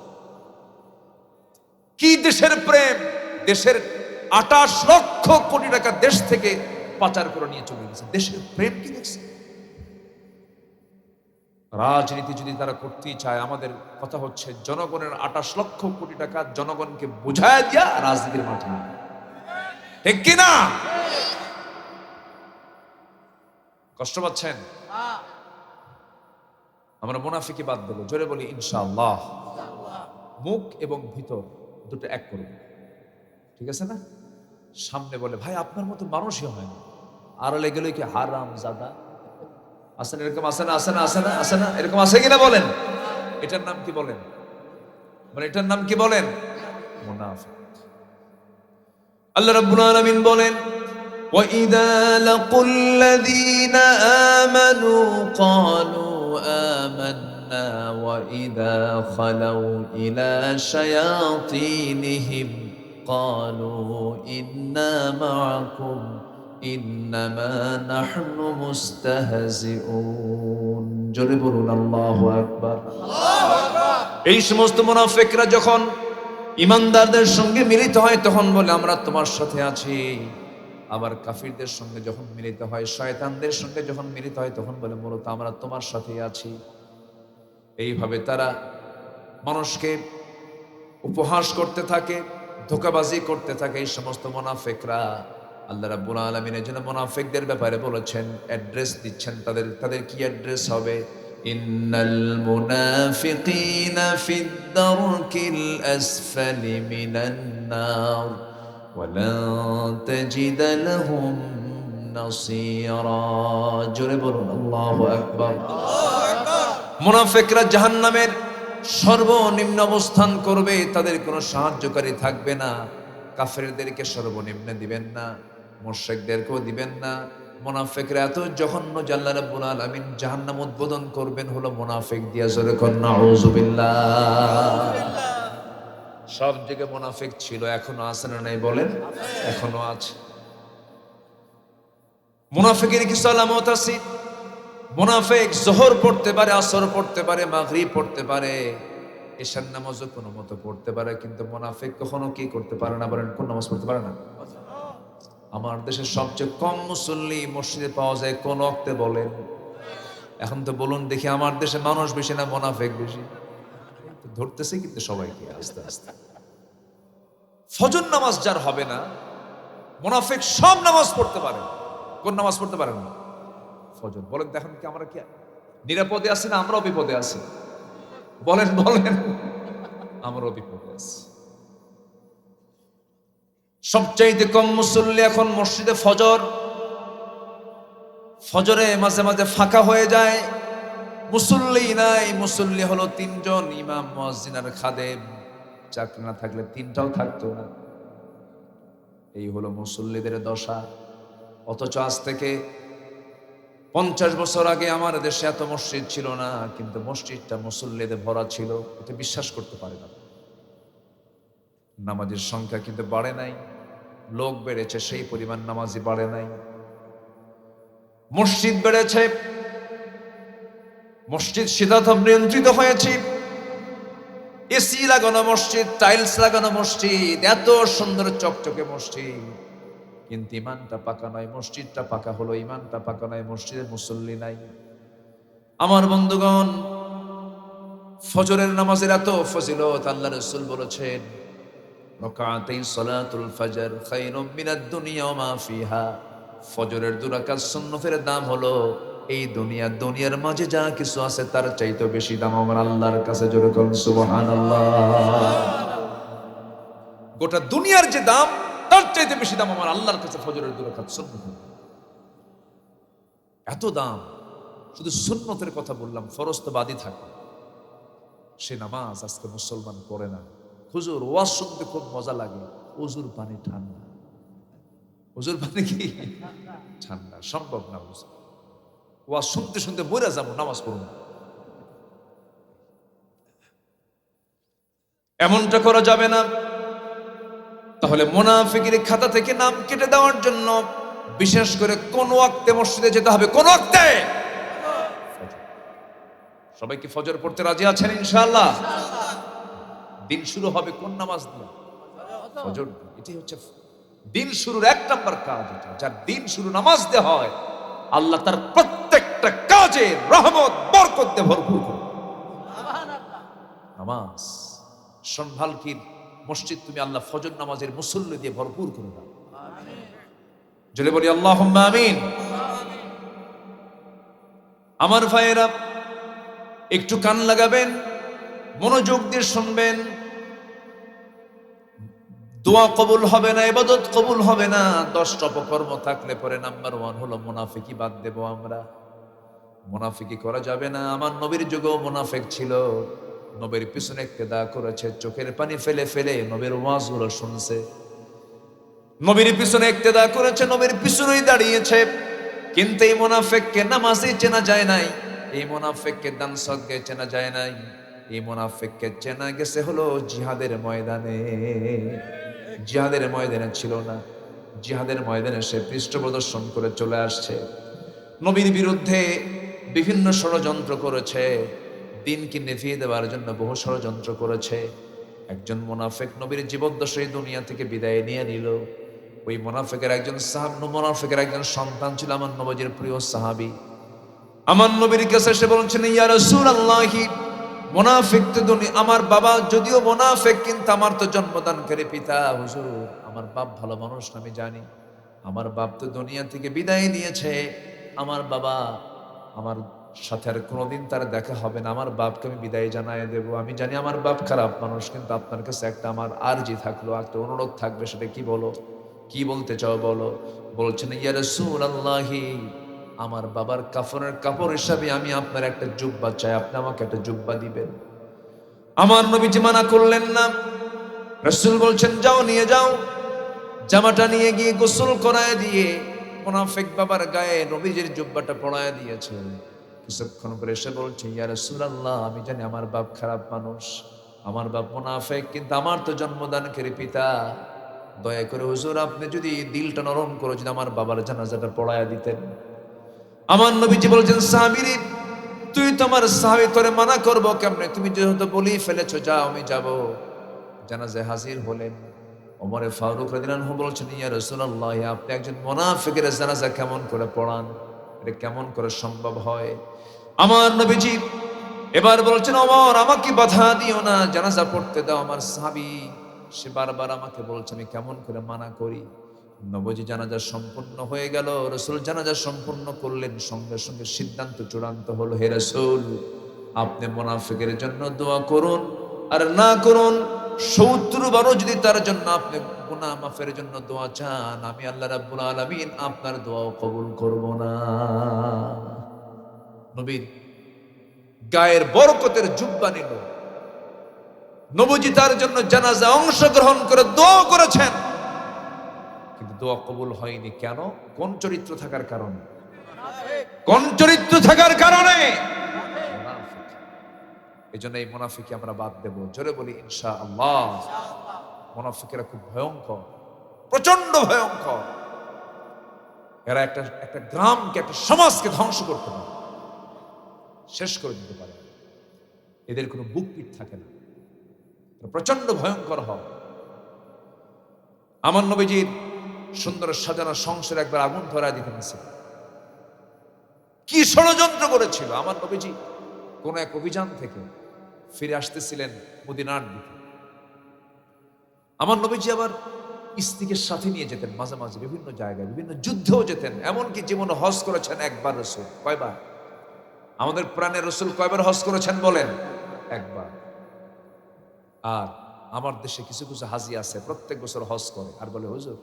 কি দেশের প্রেম! দেশের 28 লক্ষ কোটি টাকা দেশ থেকে পাচার করে নিয়ে চলে গেছে। দেশের প্রেম কি দেখছে? রাজনীতি যদি তারা করতেই চায়, আমাদের কথা হচ্ছে জনগণের 28 লক্ষ কোটি টাকা জনগণকে বুঝায় দিয়া রাজনীতির মাঠে, ঠিক কিনা? কষ্ট পাচ্ছেন? আমরা মুনাফিকি বাদ দেবো। জোরে বলি ইনশাআল্লাহ। মুখ এবং ভিতর দুটো এক করব, ঠিক আছে না? সামনে বলে ভাই আপনার মতো মানুষই হয় না, আড়ালে গেলে কি হারাম জাদা। আসেন এরকম? আসে না? আসে না? আসে না? আসে না? এরকম আছে কিনা বলেন? এটার নাম কি বলেন? মানে এটার নাম কি বলেন? মুনাফিক। আল্লাহ রাব্বুল আলামিন বলেন وَإِذَا لَقُوا الَّذِينَ آمَنُوا قَالُوا آمَنَّا وَإِذَا خَلَوْا إِلَى شَيَاطِينِهِمْ قَالُوا إِنَّا مَعَكُمْ إِنَّمَا نَحْنُ مُسْتَهْزِئُونَ। জোরে বলুন আল্লাহু আকবার। আল্লাহু আকবার। এই সমস্ত মুনাফিকরা যখন ইমানদারদের সঙ্গে মিলিত হয় তখন বলে আমরা তোমার সাথে আছি। আবার কাফিরদের সঙ্গে যখন মিলিত হয়, শয়তানদের সঙ্গে যখন মিলিত হয় তখন বলে মূলত আমরা তোমার সাথেই আছি। এইভাবে তারা মানুষকে উপহাস করতে থাকে, ধোঁকাবাজি করতে থাকে। এই সমস্ত মুনাফিকরা আল্লাহ রাব্বুল আলামিন এর জন্য মুনাফিকদের ব্যাপারে বলেছেন, অ্যাড্রেস দিচ্ছেন। তাদের কি অ্যাড্রেস হবে? ইন্নাল মুনাফিকিনা ফিদ দারকিল আসফালি মিনান নার ওয়ালান তাজিদ লাহুম নাসীরা। জোরে বলুন আল্লাহু আকবার। মুনাফিকরা জাহান্নামের সর্বনিম্ন অবস্থান করবে, তাদের কোনো সাহায্যকারী থাকবে না। কাফেরদেরকে সর্বনিম্নে দিবেন না, মুশরিকদেরকেও দিবেন না। মুনাফিকরা এত জঘন্য যে আল্লাহ রাব্বুল আলামিন জাহান্নাম উদ্বোধন করবেন হলো মুনাফিক দিয়া। জোরে কোন নাউযুবিল্লাহ। সব জায়গায় মুনাফিক ছিল, এখনো আছে না নাই বলেন? এখনো আছে। মুনাফিকের কিছু আলামত আছে। মুনাফিক যোহর পড়তে পারে, আসর পড়তে পারে, মাগরিব পড়তে পারে, এশার নামাজও কোনো মতো পড়তে পারে, কিন্তু মুনাফিক কখনো কি করতে পারে না? বলেন কোন নামাজ পড়তে পারে না? আমার দেশের সবচেয়ে কম মুসল্লি মসজিদে পাওয়া যায় কোন ওয়াক্তে বলেন? এখন তো বলুন দেখি, আমার দেশে মানুষ বেশি না মুনাফিক বেশি? ধরতেছে কিন্তু সবাইকে আস্তে আস্তে। ফজর নামাজ যার হবে না, মুনাফিক সব নামাজ পড়তে পারে। কোন নামাজ পড়তে পারে না? ফজর। বলেন দেখেন কি আমরা কি নিরাপদে আছি না আমরাও বিপদে আছি? বলেন বলেন, আমরাও বিপদে আছি। সবচাইতে কম মুসল্লি এখন মসজিদে ফজর। ফজরে মাঝে মাঝে ফাঁকা হয়ে যায়, মুসল্লি নাই। মুসল্লি হলো 3 জন, ইমাম, মুয়াজ্জিন আর খাদেম। চাকরি না থাকলে 3টাও থাকতো না। এই হলো মুসল্লিদের দশা। অথচ আজ থেকে 50 বছর আগে আমার দেশে এত মসজিদ ছিল না, কিন্তু মসজিদটা মুসল্লিতে ভরা ছিল। এটা বিশ্বাস করতে পারে না। নামাজের সংখ্যা কিন্তু বাড়ে নাই, লোক বেড়েছে, সেই পরিমাণ নামাজি বাড়ে নাই। মসজিদ বেড়েছে, মসজিদ শীতাতপ নিয়ন্ত্রিত হয়েছে, এসি লাগানো মসজিদ, টাইলস লাগানো মসজিদ, এত সুন্দর চকচকে মসজিদ, কিন্তু ইমানটা পাকা নয়। মসজিদটা পাকা হলো, ইমানটা পাকা নয়, মসজিদে মুসল্লি নাই। আমার বন্ধুগণ, ফজরের নামাজের এত ফজিলত, আল্লাহ রাসূল বলেছেন রাকাতাই সালাতুল ফজর খায়রুম মিনাদ দুনিয়া ওয়া মা ফিহা। ফজরের 2 রাকাত সুন্নতের দাম হলো এই দুনিয়ার মাঝে যা কিছু আছে তার চাইতে বেশি দাম আমার আল্লাহর কাছে। জোরে বলুন সুবহানাল্লাহ। গোটা দুনিয়ার যে দাম তার চাইতে বেশি দাম আমার আল্লাহর কাছে ফজরের 2 রাকাত সুন্নত। এত দাম। শুধু সুন্নতের কথা বললাম, ফরজ তো বাদই থাকে। সে নামাজ আজকে মুসলমান পড়ে না। হুজুর ওয়াজ শুনতে খুব মজা লাগে, ওযুর পানি ঠান্ডা। ওযুর পানি কি ঠান্ডা? সম্ভব না। হুজুর ওয়াজ শুনতে শুনতে মরে যাবো, নামাজ পড়ব না। এমনটা করা যাবে না। তাহলে মুনাফিকের খাতা থেকে নাম কেটে দেওয়ার জন্য বিশেষ করে কোন ওয়াক্তে মসজিদে যেতে হবে? কোন ওয়াক্তে? সবাই কি ফজর পড়তে রাজি আছেন? ইনশাআল্লাহ। দিন শুরু হবে কোন নামাজ দিয়ে? ফজর। এটি হচ্ছে দিন শুরুর 1 নম্বর কাজ। এটা যার দিন শুরু নামাজ দিয়ে হয়, আল্লাহ তার প্রত্যেকটা কাজে রহমত বরকত দিয়ে ভরপুর করে। নামাজ সন্ভালকির মসজিদ তুমি আল্লাহ ফজর নামাজের মুসল্লি দিয়ে ভরপুর করে দাও। জোরে বলি আল্লাহুম্মা আমিন। আমার ভাইয়েরা, একটু কান লাগাবেন, মনোযোগ দিয়ে শুনবেন। দোয়া কবুল হবে না, ইবাদত কবুল হবে না। 10টা অপকর্ম থাকলে পরে নাম্বার 1 হলো মুনাফিকি। বাদ দেব আমরা? মুনাফিকি করা যাবে না। আমার নবীর যুগেও মুনাফিক ছিল, নবীর পিছনে ইক্তেদা করেছে, চোখের পানি ফেলে ফেলে নবীর ওয়াজগুলো শুনছে, নবীর পিছনে ইক্তেদা করেছে, নবীর পিছনেই দাঁড়িয়েছে। কিন্তু এই মুনাফিককে নামাজে চেনা যায় নাই, এই মুনাফিককে দান সদকায় চেনা যায় নাই, এই মুনাফিককে চেনা গেছে হলো জিহাদের ময়দানে। জিহাদের ময়দানে ছিল না, জিহাদের ময়দানে সে পৃষ্ঠ প্রদর্শন করে চলে আসছে। নবীর বিরুদ্ধে বিভিন্ন ষড়যন্ত্র করেছে, দিনকে নিভিয়ে দেওয়ার জন্য বহু ষড়যন্ত্র করেছে। একজন মুনাফিক নবীর জীবদ্দশায় দুনিয়া থেকে বিদায় নিয়ে নিল। ওই মুনাফিকের একজন সন্তান ছিল আমার নবীর প্রিয় সাহাবী। আমার নবীর কাছে এসে বলছেন, ইয়া রাসূলুল্লাহ, মুনাফিক তো আমার বাবা যদিও মুনাফিক, কিন্তু আমার তো জন্মদানকারী পিতা। হুজুর, আমার বাপ ভালো মানুষ না, আমি জানি। আমার বাপ তো দুনিয়া থেকে বিদায় নিয়েছে। আমার বাবা, আমার সাথে আর কোনোদিন তার দেখা হবে না। আমার বাপকে আমি বিদায় জানায় দেব। আমি জানি আমার বাপ খারাপ মানুষ, কিন্তু আপনার কাছে একটা আমার আরজি থাকলো, একটা অনুরোধ থাকবে। সেটা কি? বলো, কি বলতে চাও বলো। বলছেন, ইয়া রাসূলুল্লাহ, আমার বাবার কাফনের কাপড় হিসাবে আমি আপনার একটা জুব্বা চাই, আপনি আমাকে একটা জুব্বা দিবেন। আমার নবীজি মানা করলেন না। রাসূল বলছেন, যাও নিয়ে যাও। জামাটা নিয়ে গিয়ে গোসল করায় দিয়ে মুনাফিক বাবার গায়ে নবীজির জুব্বাটা পরায় দিয়েছেন। কিছুক্ষণ পরে এসে বলছে, ইয়া রাসূলুল্লাহ, আমি জানি আমার বাপ খারাপ মানুষ, আমার বাপ মুনাফিক, কিন্তু আমার তো জন্মদানকারী পিতা। দয়া করে হুজুর, আপনি যদি দিলটা নরম করে যদি আমার বাবার জানাজাটা পড়ায়া দিতেন। আমার নবীজি বলছেন, সাহাবীরে, তুই তো আমার সাহাবী, তোরে মানা করবো কেমনে? তুমি যেহেতু বলি ফেলেছো, যাও, আমি যাব। জানাজায় হাজির হলেন। ওমরে ফারুক রাদিয়াল্লাহু আনহু বলছেন, ইয়া রাসূলুল্লাহ, আপনি একজন মুনাফিকের জানাজা কেমন করে পড়ান? এটা কেমন করে সম্ভব হয়? আমার নবীজি এবার বলছেন, ওমর, আমাকে বাধা দিও না, জানাজা পড়তে দাও। আমার সাহাবী সে বারবার আমাকে বলছে, আমি কেমন করে মানা করি? নবীজি জানাজা সম্পূর্ণ হয়ে গেল, রাসূল জানাজা সম্পূর্ণ করলেন। সঙ্গে সঙ্গে সিদ্ধান্ত চূড়ান্ত হলো, হে রাসূল, আপনি মুনাফিকের জন্য দোয়া করুন, আর না করুন 70 বারও যদি তার জন্য আপনি গুনাহ মাফের জন্য দোয়া চান, আমি আল্লাহ রাব্বুল আলামিন আপনার দোয়াও কবুল করব না। নবীর গায়ের বরকতের জুব্বা নিল, নবীজি তার জন্য জানাজা অংশগ্রহণ করে দোয়া করেছেন। কিন্তু দোয়া কবুল হয়নি। কেন? কোন চরিত্র থাকার কারণে? কোন চরিত্র থাকার কারণে? মুনাফিক। এজন্য এই মুনাফিককে আমরা বাদ দেব। জোরে বলি ইনশাআল্লাহ। মুনাফিকেরা খুব ভয়ঙ্কর, প্রচন্ড ভয়ঙ্কর। এরা একটা গ্রামকে, একটা সমাজকে ধ্বংস করতে পারে, শেষ করে দিতে পারে। এদের কোনো বুক পিঠ থাকে না, প্রচন্ড ভয়ঙ্কর হয়। আমার নবীজির সুন্দর সাজানো সংসারে একবার আগুন ধরা দিতে নিয়েছিল। কি ষড়যন্ত্র করেছিল! আমার নবীজি কোন এক অভিযান থেকে ফিরে আসতেছিলেন মদিনার দিকে। আমার নবীজি আবার স্ত্রীকে সাথে নিয়ে যেতেন মাঝে মাঝে বিভিন্ন জায়গায়, বিভিন্ন যুদ্ধেও যেতেন। এমনকি জীবনে হজ করেছেন একবার রসুল। কয়বার? আমাদের প্রাণের রসুল কয়বার হজ করেছেন বলেন? একবার। আর আমার দেশে কিছু কিছু হাজি আছে প্রত্যেক বছর হজ করে আর বলে, হুজুর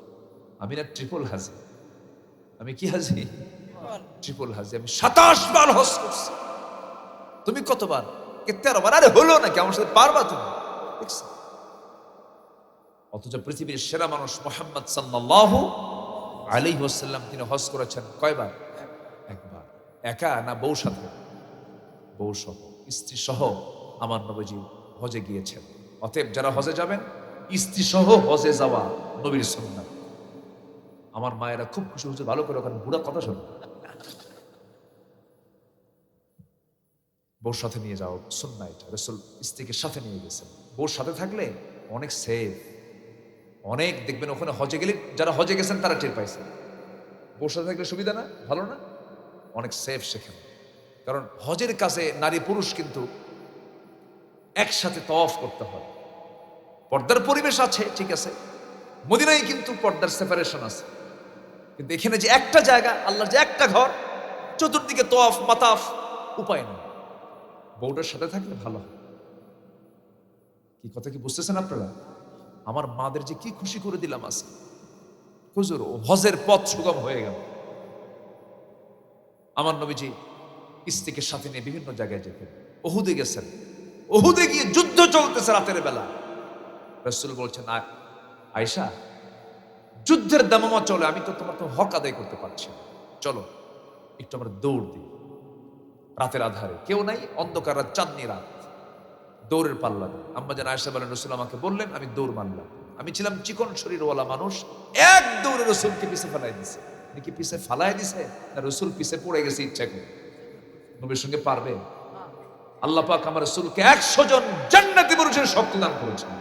আমি না ট্রিপল হাজি। আমি কি হাজি? ট্রিপল হাজি। আমি 27 বার হজ করছি। তুমি কতবার? 13 বার। আরে হলো নাকি? আমার সাথে পারবা তুমি? দেখছো? অথচ পৃথিবীর সেরা মানুষ মুহাম্মদ সাল্লাল্লাহু আলাইহি ওয়াসাল্লাম তিনি হজ করেছেন কয়বার? একবার। একা না বউ সাথে? বউ সহ, স্ত্রী সহ আমার নবীজি হজে গিয়েছেন। অতএব যারা হজে যাবেন, স্ত্রী সহ হজে যাওয়া নবীর সুন্নাত। আমার মায়েরা খুব খুশি হচ্ছে, ভালো করে ওখানে বুড়া কথা শোনে। বউর সাথে নিয়ে যাও সুন্নাহ, এটা রাসূল স্ত্রীকে সাথে নিয়ে গেছেন। বউর সাথে থাকলে অনেক সেফ। অনেক দেখবেন ওখানে হজে গেলে, যারা হজে গেছেন তারা টের পাইছে। বউর সাথে থাকলে সুবিধা না? ভালো না? অনেক সেফ সেখানে। কারণ হজের কাছে নারী পুরুষ কিন্তু একসাথে তওয়াফ করতে হয়। পর্দার পরিবেশ আছে, ঠিক আছে, মদিনায় কিন্তু পর্দার সেপারেশন আছে। কিন্তু এখানে যে একটা জায়গা, আল্লাহর যে একটা ঘর, চতুর্দিকে তওয়াফ মাতাফ, উপায় নেই। বউটার সাথে থাকলে ভালো হয়। কি কথা কি বুঝতেছেন আপনারা? আমার মাদের যে কি খুশি করে দিলাম আজকে, হুজুর হজের পথ সুগম হয়ে গেল। আমার নবীজি স্ত্রীকে সাথে নিয়ে বিভিন্ন জায়গায় যেতেন। ওহুদে গেছেন, ওহুদে গিয়ে যুদ্ধ চলতেছে রাতের বেলা। রাসূল বলছেন, আয়েশা যুদ্ধের দামামা চলে, আমি তো তোমার তো হক আদায় করতে পারছি না, চলো একটু আমরা দৌড় দিই। রাতের আধারে কেউ নাই, অন্ধকার রাত, চাঁদনি রাত, দৌড়ের পাল্লা। আম্মা জান আয়েশা বলেন, রাসূল আমাকে বললেন, আমি দৌড় মারলাম। আমি ছিলাম চিকন শরীরওয়ালা মানুষ, এক দৌড়ে রাসূলকে পিছে ফেলাই দিছে। কি পিছে ফালাই দিছে না রাসূল পিছে পড়ে গেছে ইচ্ছা করে? নবীর সঙ্গে পারবে? আল্লাহ পাক আমার রাসূলকে 100 জন জান্নাতি পুরুষের শক্তি দান করেছেন।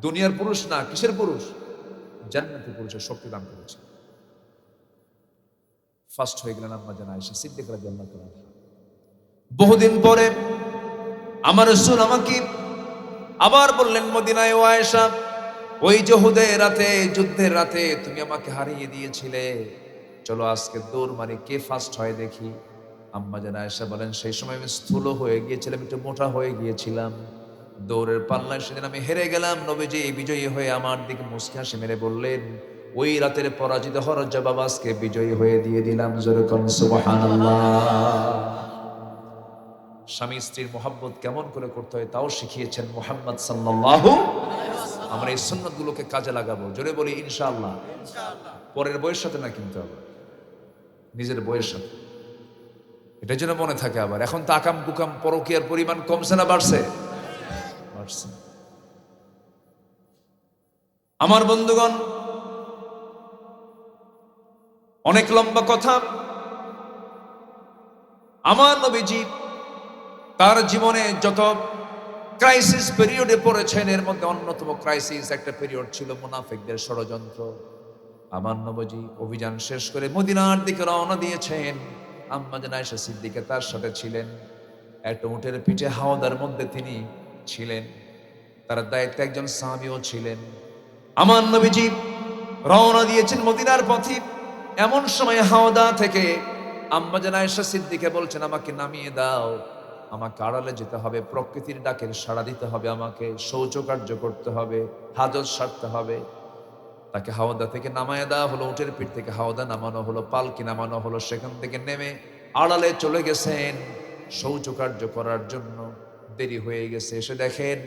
দুনিয়ার পুরুষ না, কিসের পুরুষ? জান্নাতি পুরুষের শক্তি দান করেছেন। ফার্স্ট হয়ে গেলেন আম্মা জান আয়েশা সিদ্দিকা রাদিয়াল্লাহু তাআলা। বহুদিন পরে আমার রাসূল আমাকে আবার বললেন মদিনায়, ও আয়েশা, ওই যে হুদের রাতে, যুদ্ধের রাতে তুমি আমাকে হারিয়ে দিয়েছিলে, চলো আজকে দৌড় মারি, কে ফার্স্ট হয় দেখি। আম্মা জান আয়েশা বলেন, সেই সময় আমি স্থূল হয়ে গিয়েছিলাম, একটু মোটা হয়ে গিয়েছিলাম। দৌড়ের পাল্লায় সেদিন আমি হেরে গেলাম। নবীজি বিজয়ী হয়ে আমার দিকে মুস্কি হাসি মেরে বললেন, ওই রাতের পরাজিত হওয়ার জবাব আজকে বিজয়ী হয়ে দিয়ে দিলাম। জোরে কোন সুবহানাল্লাহ। স্বামী স্ত্রীর মহব্বত কেমন করে করতে হয় তাও শিখিয়েছেন মুহাম্মদ সাল্লাল্লাহু আলাইহি ওয়াসাল্লাম। আমরা এই সুন্নাতগুলোকে কাজে লাগাবো। জোরে বলি ইনশাআল্লাহ। পরের বইয়ের সাথে না, কিন্তু আবার নিজের বইয়ের সাথে। এটা যেন মনে থাকে। আবার এখন তো আকাম কুকাম পরকীয়ার পরিমাণ কমছে না বাড়ছে? বাড়ছে। আমার বন্ধুগণ, অনেক লম্বা কথা। আমার নবীজি তার জীবনে যত ক্রাইসিস পিরিয়ডে পড়েছেন, এর মধ্যে অন্যতম ক্রাইসিস একটা পিরিয়ড ছিল মুনাফিকদের ষড়যন্ত্র। আমার নবীজি অভিযান শেষ করে মদিনার দিকে রওনা দিয়েছেন। আম্মা জান আয়েশা সিদ্দিকা তার সাথে ছিলেন। একটা উটের পিঠে হাওদার মধ্যে তিনি ছিলেন, তার দায়িত্বে একজন সাহাবীও ছিলেন। আমার নবীজি রওনা দিয়েছেন মদিনার পথে। এমন সময় হাওদা থেকে আম্মা জান আয়েশা সিদ্দিকা বলছেন, আমাকে নামিয়ে দাও, আমাকে আড়ালে যেতে হবে, প্রকৃতির ডাকের সাড়া দিতে হবে, আমাকে শৌচকার্য করতে হবে, হাজত সারতে হবে। তাকে হাওদা থেকে নামায় দেওয়া হলো, উটের পিঠ থেকে হাওদা নামানো হলো, পালকি নামানো হলো। সেখান থেকে নেমে আড়ালে চলে গেছেন শৌচকার্য করার জন্য। দেরি হয়ে গেছে। এসে দেখেন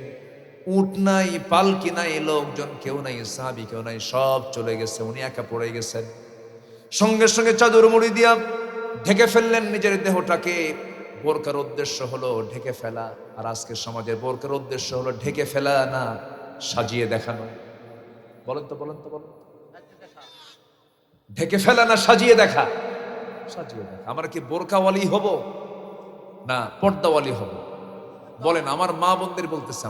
উট নাই, পালকি নাই, লোকজন কেউ নাই, সাহাবী কেউ নাই, সব চলে গেছে, উনি একা পড়ে গেছেন। সঙ্গে সঙ্গে চাদর মুড়ি দিয়া ঢেকে ফেললেন নিজের দেহটাকে। বোরকার উদ্দেশ্য হলো ঢেকে ফেলা, আর আজকের সমাজের বোরকার উদ্দেশ্য হলো ঢেকে ফেলা না, সাজিয়ে দেখানো। বলেন তো, বলেন তো, বলেন। ঢেকে ফেলা না সাজিয়ে দেখা? সাজিয়ে দেখা। আমরা কি বোরকাওয়ালি হব না পর্দাওয়ালি হব? বলেন। আমার মা বোনদের বলতেছে,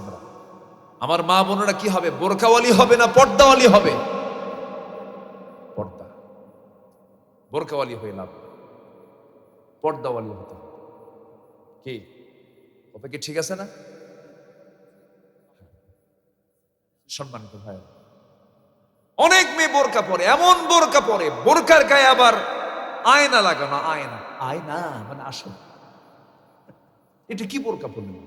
আমার মা বোনেরা কি হবে, বোরকাওয়ালি হবে না পর্দাওয়ালি হবে? পর্দা। বোরকাওয়ালি হয়ে লাভ, পর্দাওয়ালি হতে হবে। কি ওটা কি ঠিক আছে না? সম্মানিত ভাই, অনেক মেয়ে বোরকা পরে, এমন বোরকা পরে, বোরকার গায়ে আবার আয়না লাগানো। আয়না, আয়না মানে আসল। এটা কি বোরকা পরলেন?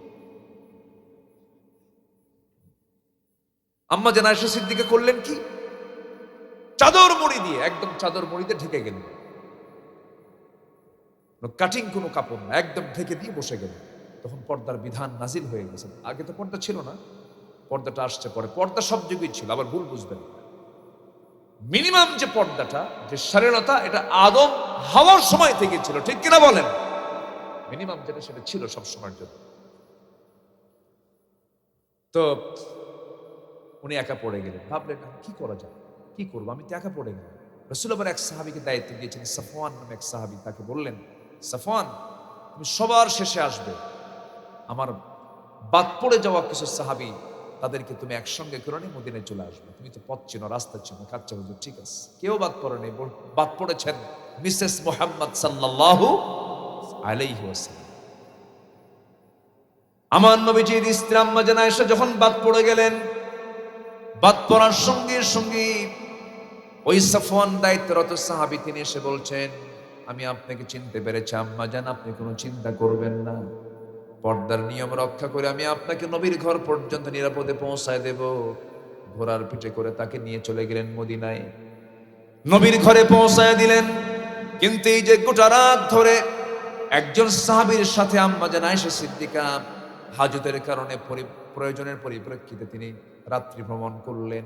আম্মা জান আয়েশা সিদ্দিকা করলেন কি? চাদর মুড়ি দিয়ে, একদম চাদর মুড়িতে ঢেকে গেলেন। কাটিং কোনো কাপড় না, একদম ঢেকে দিয়ে বসে গেলেন। তখন পর্দার বিধান নাজিল হয়ে গেছে। আগে তো পর্দা ছিল না, পর্দাটা আসছে পরে। পর্দা সব যুগই ছিল, আবার ভুল বুঝবেন। মিনিমাম যে পর্দাটা, যে শালীনতা, এটা আদম হাওয়ার সময় থেকে ছিল, ঠিক কিনা বলেন? মিনিমাম যেটা, সেটা ছিল সব সময়ের জন্য। তো উনি একা পড়ে গেলেন। ভাবলেন কি করা যায়, কি করবো, আমি তো একা পড়ে গেলাম। রাসূল আবার এক সাহাবীকে দায়িত্ব দিয়েছেন, সাফওয়ান নামে এক সাহাবী। তাকে বললেন, সাফওয়ান, তুমি সবার শেষে আসবে। আমার বাদ পড়ে যাওয়া কিছু সাহাবী, তাদেরকে তুমি একসঙ্গে করে নিয়ে মদিনায় চলে আসবে। তুমি তো পথ চিনো, রাস্তা চিনো। কাচ্চা হুজুর, ঠিক আছে। কেউ বাদ পড়ে নেই, বাদ পড়েছেন মিসেস মুহাম্মদ সাল্লাল্লাহু আলাইহি ওয়াসাল্লাম। আমার নবীজির স্ত্রী আম্মা জান আয়েশা যখন বাদ পড়ে গেলেন, বাদ পড়ার সঙ্গে সঙ্গে ওই সাফওয়ান দায়িত্বরত সাহাবী, তিনি এসে বলছেন, আমি আপনাকে চিনতে পেরেছি আম্মা জান, আপনি কোনো চিন্তা করবেন না। পর্দার নিয়ম রক্ষা করে আমি আপনাকে নবীর ঘর পর্যন্ত নিরাপদে পৌঁছায় দেব। ঘোড়ার পিঠে করে তাকে নিয়ে চলে গেলেন মদিনায়, নবীর ঘরে পৌঁছায় দিলেন। কিন্তু এই যে গোটা রাত ধরে একজন সাহাবীর সাথে আম্মা জান আয়েশা সিদ্দিকা হাজতের কারণে, প্রয়োজনের পরিপ্রেক্ষিতে তিনি রাত্রি ভ্রমণ করলেন,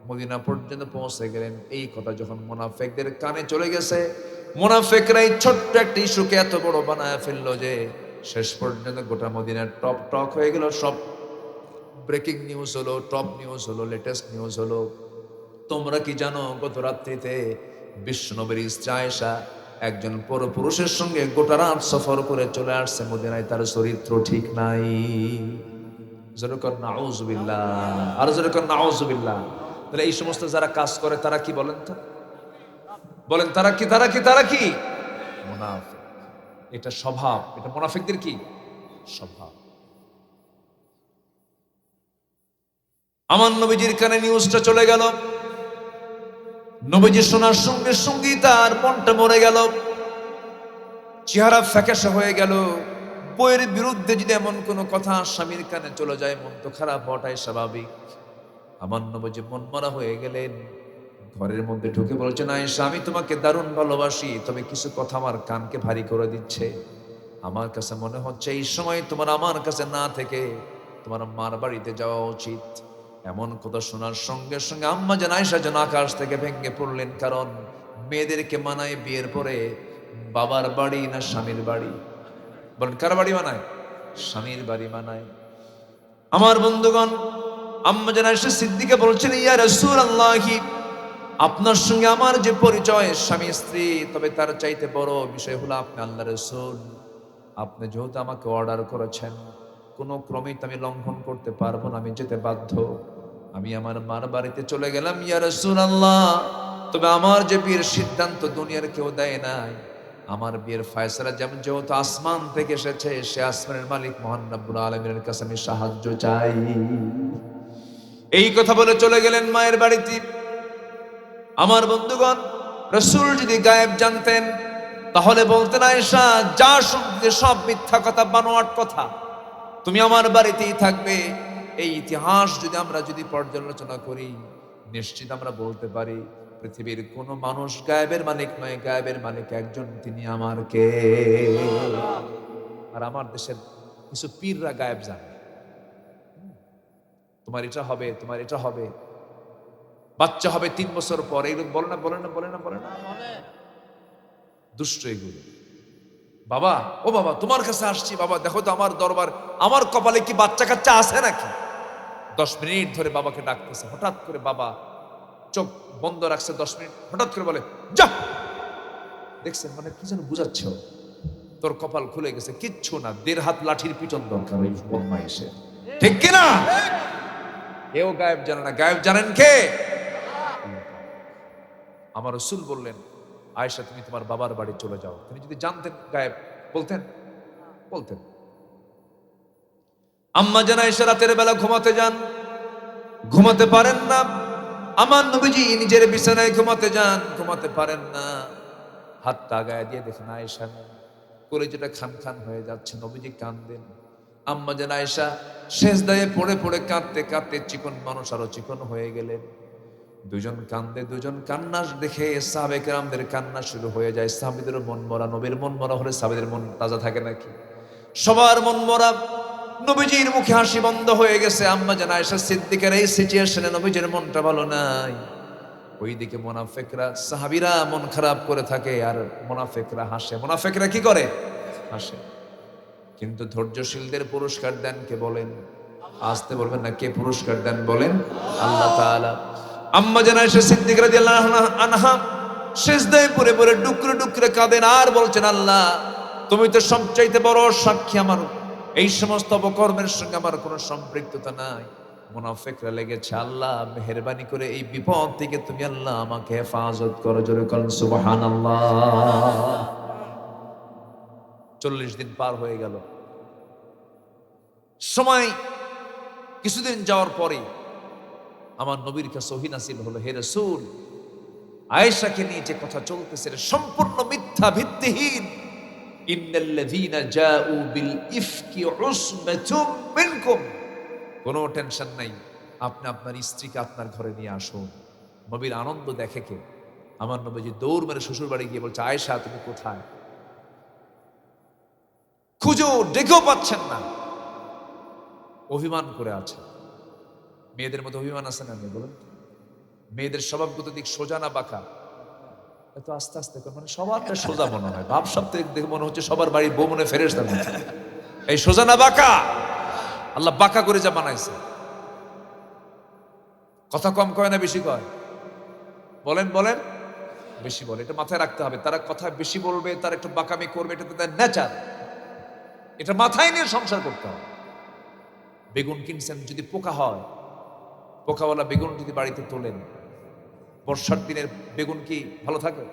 মদিনা পর্যন্ত পৌঁছে গেলেন। এই কথা যখন মুনাফিকদের কানে চলে গেছে, মুনাফিকরা এই ছোট্ট একটা ইস্যুকে এত বড় বানায় ফেললো যে শেষ পর্যন্ত গোটা মদিনার টপ টক হয়ে গেল। সব ব্রেকিং নিউজ হলো, টপ নিউজ হলো, লেটেস্ট নিউজ হলো। তোমরা কি জানো, গত রাত্রিতে বিশ্বনবীর স্ত্রী আয়েশা একজন পরপুরুষের সঙ্গে গোটা রাত সফর করে চলে আসছে মদিনায়, তার চরিত্র ঠিক নাই। যেরকম নাউজুবিল্লাহ, আর যেরকম নাউজুবিল্লাহ। তাহলে এই সমস্ত যারা কাজ করে তারা কি বলেন তো, বলেন তারা কি, তারা কি, তারা কি? মুনাফিক। এটা স্বভাব, এটা মুনাফিকদের কি স্বভাব। আমার নবীজির কানে নিউজটা চলে গেল। নবীজি শোনার সঙ্গে সঙ্গে তার মনটা মরে গেল, চেহারা ফ্যাকাশে হয়ে গেল। বইয়ের বিরুদ্ধে যদি এমন কোনো কথা স্বামীর কানে চলে যায়, মন তো খারাপ হওয়াটাই স্বাভাবিক। আমার নবীজি মন মরা হয়ে গেলেন, ঘরের মধ্যে ঢুকে বলছেন, আয়েশা, আমি তোমাকে দারুণ ভালোবাসি, তবে কিছু কথা আমার কানকে ভারী করে দিচ্ছে। আমার কাছে মনে হচ্ছে এই সময় তোমার আমার কাছে না থেকে তোমার মার বাড়িতে যাওয়া উচিত। এমন কথা শোনার সঙ্গে সঙ্গে আম্মা জান আয়েশা যেন আকাশ থেকে ভেঙে পড়লেন। কারণ মেয়েদেরকে মানায় বিয়ের পরে বাবার বাড়ি না স্বামীর বাড়ি? বলেন, কার বাড়ি মানায়? স্বামীর বাড়ি মানায়। আমার বন্ধুগণ, আম্মা জান আয়েশা সিদ্দিকা বলছেন, ইয়া রাসূলুল্লাহি, আপনার সঙ্গে আমার যে পরিচয় স্বামী স্ত্রী, তবে তার চাইতে বড় বিষয় হলো আপনি আল্লাহর রাসূল। আপনি যেহেতু আমাকে অর্ডার করেছেন, কোনো ক্রমেই তো আমি লঙ্ঘন করতে পারবো না, আমি যেতে বাধ্য। আমি আমার মার বাড়িতে চলে গেলাম, ইয়া রাসূলুল্লাহ, তবে আমার যে বিয়ের সিদ্ধান্ত দুনিয়ার কেউ দেয় নাই। আমার বিয়ের ফয়সালা যেহেতু আসমান থেকে এসেছে, সে আসমানের মালিক মহান রব্বুল আলামিনের কাছে আমি সাহায্য চাই। এই কথা বলে চলে গেলেন মায়ের বাড়িতে। আমার বন্ধুগণ, রাসূল যদি গায়েব জানতেন তাহলে বলতেন, আয়েশা, যা শুনতে সব মিথ্যা কথা, বানোয়াট কথা, তুমি আমার বাড়িতেই থাকবে। এই ইতিহাস যদি আমরা পর্যালোচনা করি, নিশ্চিত আমরা বলতে পারি পৃথিবীর কোন মানুষ গায়েবের মালিক নয়, গায়েবের মালিক একজন, তিনি আমার কে। আর আমার দেশের কিছু পীররা গায়েব জানে। তোমার এটা হবে, তোমার এটা হবে, বাচ্চা হবে 3 বছর পর। এইগুলো বলে না, বলে না, বলে না, বলে না, দুষ্ট এগুলো। বাবা, ও বাবা তোমার কাছে আসছি, বাবা দেখো তো আমার দরবার, আমার কপালে কি বাচ্চা কাচ্চা আছে নাকি? 10 মিনিট ধরে বাবাকে ডাকতেছে, হঠাৎ করে বাবা চোখ বন্ধ রাখছে 10 মিনিট, হঠাৎ করে বলে যা। দেখছেন, মানে কি যেন বুঝাচ্ছ, তোর কপাল খুলে গেছে, কিচ্ছু না, 1.5 হাত লাঠির পিটন দরকার ওই বদমাইশে, ঠিক কিনা? কেউ গায়েব জানে না, গায়েব জানেন কে? আমার রাসূল বললেন, আয়েশা তুমি তোমার বাবার বাড়ি চলে যাও। তিনি যদি জানতেন গায়েব, বলতেন? বলতেন। আম্মা জান আয়েশা রাতের বেলা ঘুমাতে যান, ঘুমাতে পারেন না। আমার নবীজি নিজের বিছানায় ঘুমাতে যান, ঘুমাতে পারেন না। হাতটা গায়ে দিয়ে দেখেন আয়েশা কলিজাটা খান খান হয়ে যাচ্ছে, নবীজি কাঁদেন। আম্মা জান আয়েশা সেজদায় পড়ে পড়ে কাঁদতে কাঁদতে চিকন মানুষ আরো চিকন হয়ে গেলেন। দুজন কান্দে, দুজন কান্না দেখে সাহাবে কেরামদের কান্না শুরু হয়ে যায়। সাহাবীদের মন মরা, নবীর মন মরা হলে সাহাবীদের মন তাজা থাকে নাকি? সবার মন মরা, নবীজির মুখে হাসি বন্ধ হয়ে গেছে। আম্মা জান আয়েশা সিদ্দিকের এই সিচুয়েশনে নবীজির মনটা ভালো নাই। ওইদিকে মুনাফিকরা, সাহাবীরা মন খারাপ করে থাকে আর মুনাফিকরা হাসে। মুনাফিকরা কি করে? হাসে। কিন্তু ধৈর্যশীলদের পুরস্কার দেন কে বলেন? আসতে বলবেন না, কে পুরস্কার দেন বলেন? আল্লাহ তাআলা। আম্মা জান আয়েশা সিদ্দিকা রাদিয়াল্লাহু আনহা সিজদায় পড়ে পড়ে ডুকরে ডুকরে কাঁদেন আর বলছেন, আল্লাহ তুমি তো সবচাইতে বড় সাক্ষী, আমার এই সমস্ত অপকর্মের সঙ্গে আমার কোনো সম্পৃক্ততা নাই। মুনাফিকরা লেগেছে, আল্লাহ মেহেরবানি করে এই বিপদ থেকে তুমি আল্লাহ আমাকে হেফাজত করো। জোরে বলেন সুবহানাল্লাহ। 40 দিন পার হয়ে গেল। সময় কিছুদিন যাওয়ার পরে আমার নবীর কাছে ওহী নাযিল হলো, হে রাসূল, আয়েশাকে নিয়ে যে কথা চলতেছে সম্পূর্ণ মিথ্যা, ভিত্তিহীন। ইন্নাল্লাযীনা জাউ বিল ইফকি উসবাতুম মিনকুম। কোনো টেনশন নাই, আপনি আপনার স্ত্রীকে আপনার ঘরে নিয়ে আসুন। নবীর আনন্দ দেখে কে? আমার নবীজি দৌড় মেরে শ্বশুর বাড়ি গিয়ে বলছে, আয়েশা তুমি কোথায়? খুঁজো, ডেকেও পাচ্ছেন না, অভিমান করে আছে। মেয়েদের মধ্যে অভিমান আছে না? বলুন, মেয়েদের স্বভাবগত দিক সোজা না বাঁকা? এত আস্তে আস্তে মানে সবারটা সোজা মনে হয়, ভাব সপ্তাহে দেখে মনে হচ্ছে সবার বাড়ির বউ মনে ফেরেশতা মনে হয়। এই সোজা না বাঁকা? আল্লাহ বাঁকা করে যা বানাইছে। কথা কম কয় না বেশি কয়? বলেন বলেন, বেশি বলে। এটা মাথায় রাখতে হবে। তারা কথা বেশি বলবে, তারা একটু বাঁকামি করবে, এটা তাদের নেচার। এটা মাথায় নিয়ে সংসার করতে হবে। বেগুন কিনছেন, যদি পোকা হয়, পোকাওয়ালা বেগুন যদি বাড়িতে তোলেন, বর্ষার দিনের বেগুন কি ভালো থাকে?